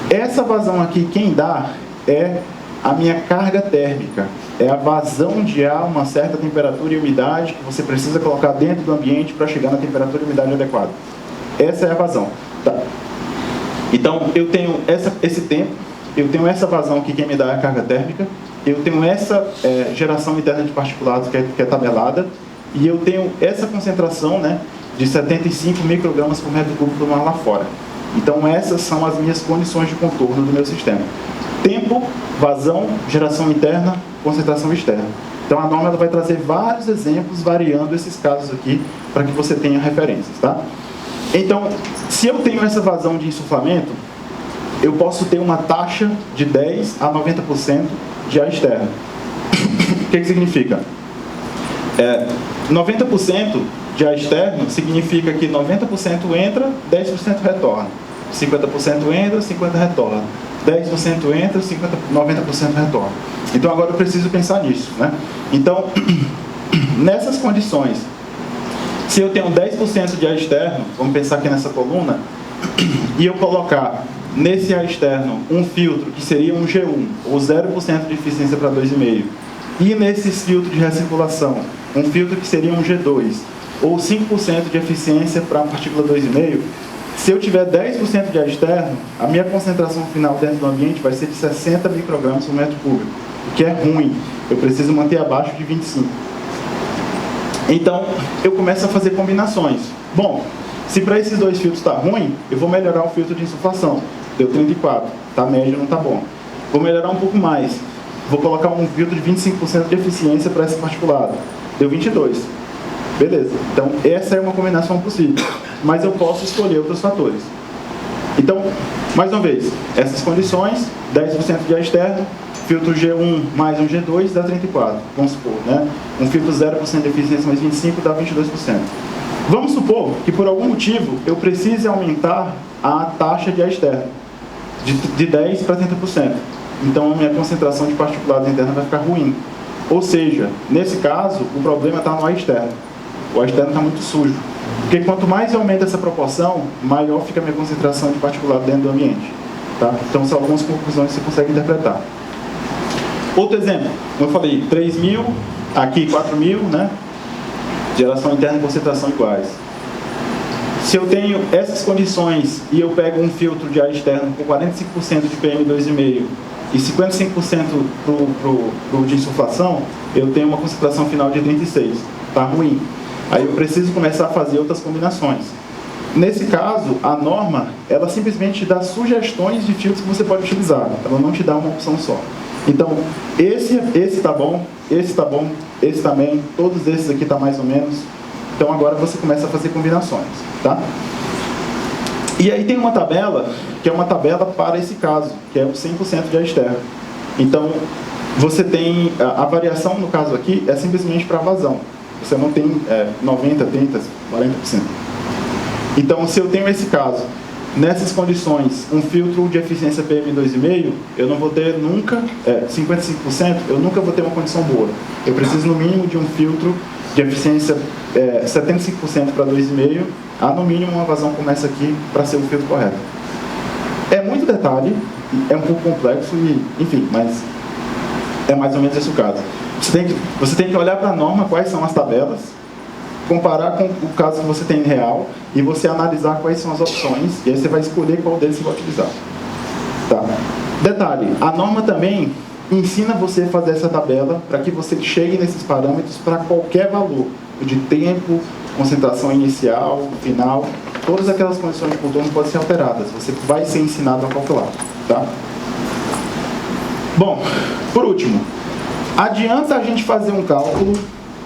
Essa vazão aqui, quem dá é a minha carga térmica. É a vazão de ar, uma certa temperatura e umidade que você precisa colocar dentro do ambiente para chegar na temperatura e umidade adequada. Essa é a vazão. Tá. Então, eu tenho esse tempo, eu tenho essa vazão que quem me dá é a carga térmica, eu tenho essa geração interna de particulados que é tabelada, e eu tenho essa concentração, né, de 75 microgramas por metro cúbico no ar lá fora. Então, essas são as minhas condições de contorno do meu sistema. Tempo, vazão, geração interna, concentração externa. Então, a norma ela vai trazer vários exemplos variando esses casos aqui, para que você tenha referências, tá? Então, se eu tenho essa vazão de insuflamento, eu posso ter uma taxa de 10 a 90% de ar externo. O que significa? 90% de ar externo significa que 90% entra, 10% retorna. 50% entra, 50% retorna. 10% entra, 90% retorna. Então, agora eu preciso pensar nisso, né? Então, nessas condições, se eu tenho 10% de ar externo, vamos pensar aqui nessa coluna, e eu colocar nesse ar externo um filtro que seria um G1, ou 0% de eficiência para 2,5, e nesses filtros de recirculação, um filtro que seria um G2, ou 5% de eficiência para a partícula 2,5, se eu tiver 10% de ar externo, a minha concentração final dentro do ambiente vai ser de 60 microgramas por metro cúbico, o que é ruim, eu preciso manter abaixo de 25. Então, eu começo a fazer combinações. Bom, se para esses dois filtros está ruim, eu vou melhorar o filtro de insuflação. Deu 34, tá médio, não tá bom. Vou melhorar um pouco mais. Vou colocar um filtro de 25% de eficiência para esse particulado. Deu 22. Beleza. Então, essa é uma combinação possível. Mas eu posso escolher outros fatores. Então, mais uma vez, essas condições, 10% de ar externo, filtro G1 mais um G2 dá 34, vamos supor, né? Um filtro 0% de eficiência mais 25 dá 22%. Vamos supor que por algum motivo eu precise aumentar a taxa de ar externo, de 10% para 30%. Então a minha concentração de particulados interna vai ficar ruim. Ou seja, nesse caso, o problema está no ar externo. O ar externo está muito sujo. Porque quanto mais eu aumento essa proporção, maior fica a minha concentração de particulado dentro do ambiente. Tá? Então são algumas conclusões que você consegue interpretar. Outro exemplo, como eu falei, 3.000, aqui 4.000, né? Geração interna e concentração iguais. Se eu tenho essas condições e eu pego um filtro de ar externo com 45% de PM2,5 e 55% pro de insuflação, eu tenho uma concentração final de 36. Está ruim. Aí eu preciso começar a fazer outras combinações. Nesse caso, a norma, ela simplesmente te dá sugestões de filtros que você pode utilizar. Ela não te dá uma opção só. Então, esse tá bom, esse tá bom, esse também, todos esses aqui tá mais ou menos. Então, agora você começa a fazer combinações, tá? E aí tem uma tabela, que é uma tabela para esse caso, que é o 100% de ar externo. Então, você tem, a variação no caso aqui é simplesmente para vazão. Você não tem 90, 30, 40%. Então, se eu tenho esse caso, nessas condições, um filtro de eficiência PM2,5, eu não vou ter nunca, 55%, eu nunca vou ter uma condição boa. Eu preciso, no mínimo, de um filtro de eficiência 75% para 2,5, no mínimo, uma vazão como essa aqui, para ser o filtro correto. É muito detalhe, é um pouco complexo, enfim, mas é mais ou menos esse o caso. Você tem que olhar para a norma, quais são as tabelas, comparar com o caso que você tem real e você analisar quais são as opções e aí você vai escolher qual deles você vai utilizar. Tá. Detalhe, a norma também ensina você a fazer essa tabela para que você chegue nesses parâmetros para qualquer valor de tempo, concentração inicial, final, todas aquelas condições de contorno podem ser alteradas. Você vai ser ensinado a calcular, tá? Bom, por último, adianta a gente fazer um cálculo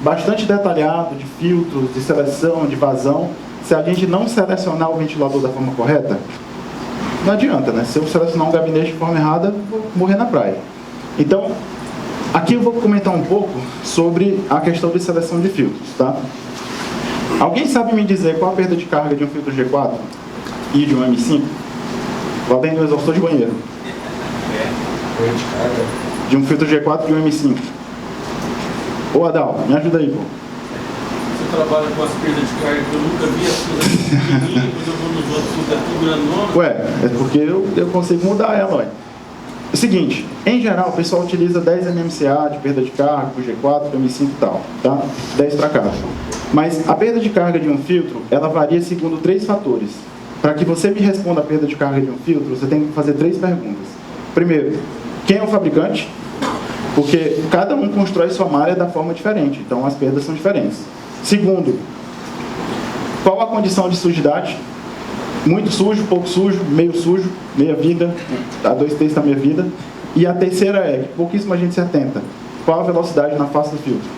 bastante detalhado de filtros, de seleção, de vazão, se a gente não selecionar o ventilador da forma correta? Não adianta, né? Se eu selecionar um gabinete de forma errada, eu vou morrer na praia. Então, aqui eu vou comentar um pouco sobre a questão de seleção de filtros, tá? Alguém sabe me dizer qual a perda de carga de um filtro G4 e de um M5? Lá dentro do exaustor de banheiro. De um filtro G4 e um M5. Ô Adal, me ajuda aí, pô. Você trabalha com as perdas de carga que eu nunca vi, as coisas pequenininhas, quando eu vou nos outros, tudo é tudo grandona. Ué, é porque eu consigo mudar ela, ué. É o seguinte, em geral, o pessoal utiliza 10 mmCA de perda de carga, pro G4, pro M5 e tal, tá? 10 para cada. Mas a perda de carga de um filtro, ela varia segundo 3 fatores. Para que você me responda a perda de carga de um filtro, você tem que fazer 3 perguntas. Primeiro, quem é o fabricante? Porque cada um constrói sua malha da forma diferente, então as perdas são diferentes. Segundo, qual a condição de sujidade? Muito sujo, pouco sujo, meio sujo, meia vida, a 2/3 da meia vida. E a terceira é, que pouquíssima gente se atenta, qual a velocidade na face do filtro?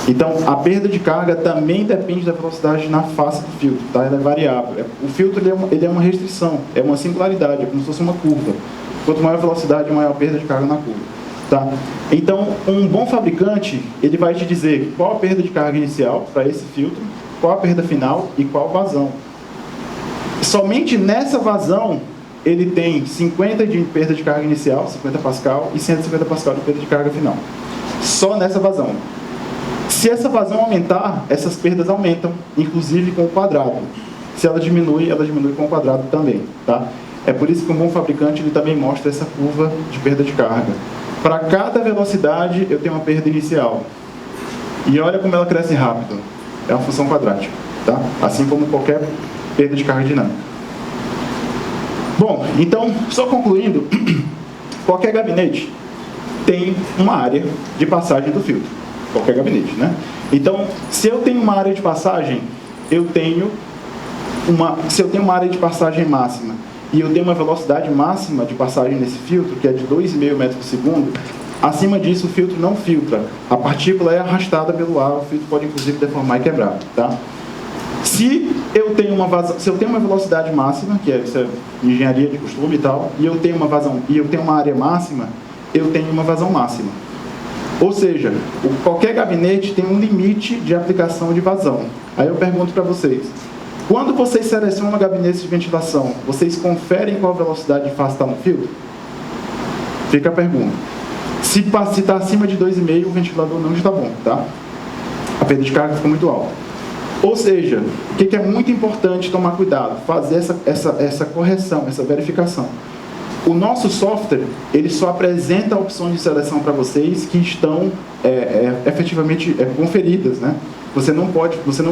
Então, a perda de carga também depende da velocidade na face do filtro, tá? Ela é variável. O filtro ele é uma restrição, é uma singularidade, é como se fosse uma curva. Quanto maior a velocidade, maior a perda de carga na curva. Tá? Então, um bom fabricante, ele vai te dizer qual a perda de carga inicial para esse filtro, qual a perda final e qual a vazão. Somente nessa vazão, ele tem 50 de perda de carga inicial, 50 pascal, e 150 pascal de perda de carga final. Só nessa vazão. Se essa vazão aumentar, essas perdas aumentam, inclusive com o quadrado. Se ela diminui com o quadrado também. Tá? É por isso que um bom fabricante ele também mostra essa curva de perda de carga. Para cada velocidade, eu tenho uma perda inicial. E olha como ela cresce rápido. É uma função quadrática. Tá? Assim como qualquer perda de carga dinâmica. Bom, então, só concluindo, qualquer gabinete tem uma área de passagem do filtro. Qualquer gabinete, né? Então, se eu tenho uma área de passagem, se eu tenho uma área de passagem máxima e eu tenho uma velocidade máxima de passagem nesse filtro, que é de 2,5 metros por segundo, acima disso o filtro não filtra. A partícula é arrastada pelo ar, o filtro pode inclusive deformar e quebrar. Tá? Se eu tenho uma velocidade máxima, que é engenharia de costume e tal, e eu tenho uma área máxima, eu tenho uma vazão máxima. Ou seja, qualquer gabinete tem um limite de aplicação de vazão. Aí eu pergunto para vocês, quando vocês selecionam gabinetes de ventilação, vocês conferem qual velocidade de face está no filtro? Fica a pergunta. Se está acima de 2,5, o ventilador não está bom, tá? A perda de carga fica muito alta. Ou seja, o que é muito importante tomar cuidado? Fazer essa correção, essa verificação. O nosso software, ele só apresenta opções de seleção para vocês que estão efetivamente conferidas, né? Você não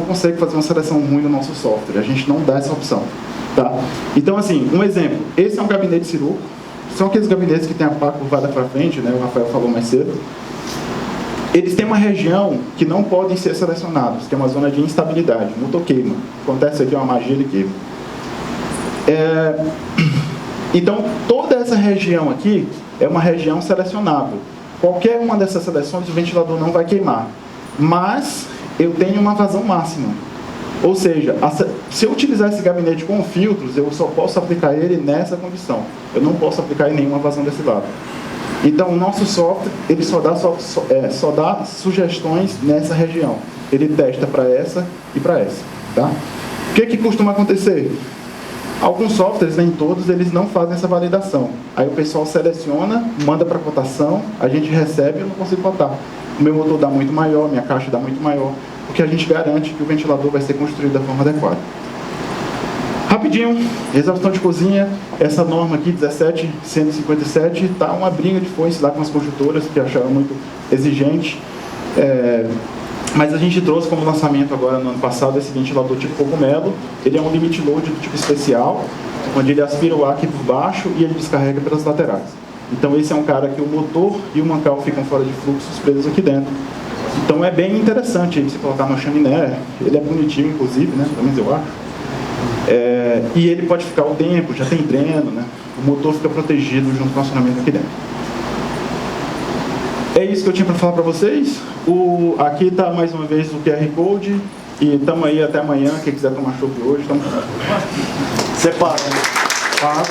consegue fazer uma seleção ruim no nosso software, a gente não dá essa opção, tá? Então, assim, um exemplo, esse é um gabinete cirúrgico, são aqueles gabinetes que tem a pá curvada para frente, né? O Rafael falou mais cedo. Eles têm uma região que não podem ser selecionados, que é uma zona de instabilidade, motor queima. Acontece aqui uma magia, ele queima. Então, toda essa região aqui é uma região selecionável. Qualquer uma dessas seleções, o ventilador não vai queimar. Mas eu tenho uma vazão máxima. Ou seja, se eu utilizar esse gabinete com filtros, eu só posso aplicar ele nessa condição. Eu não posso aplicar em nenhuma vazão desse lado. Então, o nosso software, ele só dá sugestões nessa região. Ele testa para essa e para essa. Tá? O que costuma acontecer? Alguns softwares, nem todos, eles não fazem essa validação. Aí o pessoal seleciona, manda para cotação, a gente recebe e eu não consigo cotar. O meu motor dá muito maior, minha caixa dá muito maior, porque a gente garante que o ventilador vai ser construído da forma adequada. Rapidinho, exaustão de cozinha, essa norma aqui, 17157, tá uma briga de foice lá com as construtoras, que acharam muito exigente. Mas a gente trouxe como lançamento agora no ano passado esse ventilador tipo cogumelo. Ele é um limit load do tipo especial, onde ele aspira o ar aqui por baixo e ele descarrega pelas laterais. Então esse é um cara que o motor e o mancal ficam fora de fluxos presos aqui dentro. Então é bem interessante aí você colocar no chaminé. Ele é bonitinho, inclusive, né? Pelo menos eu acho. E ele pode ficar o tempo, já tem dreno, né? O motor fica protegido junto com o acionamento aqui dentro. É isso que eu tinha para falar para vocês. Aqui está mais uma vez o QR Code. E estamos aí até amanhã. Quem quiser tomar chopp hoje, estamos. Separa. Ah,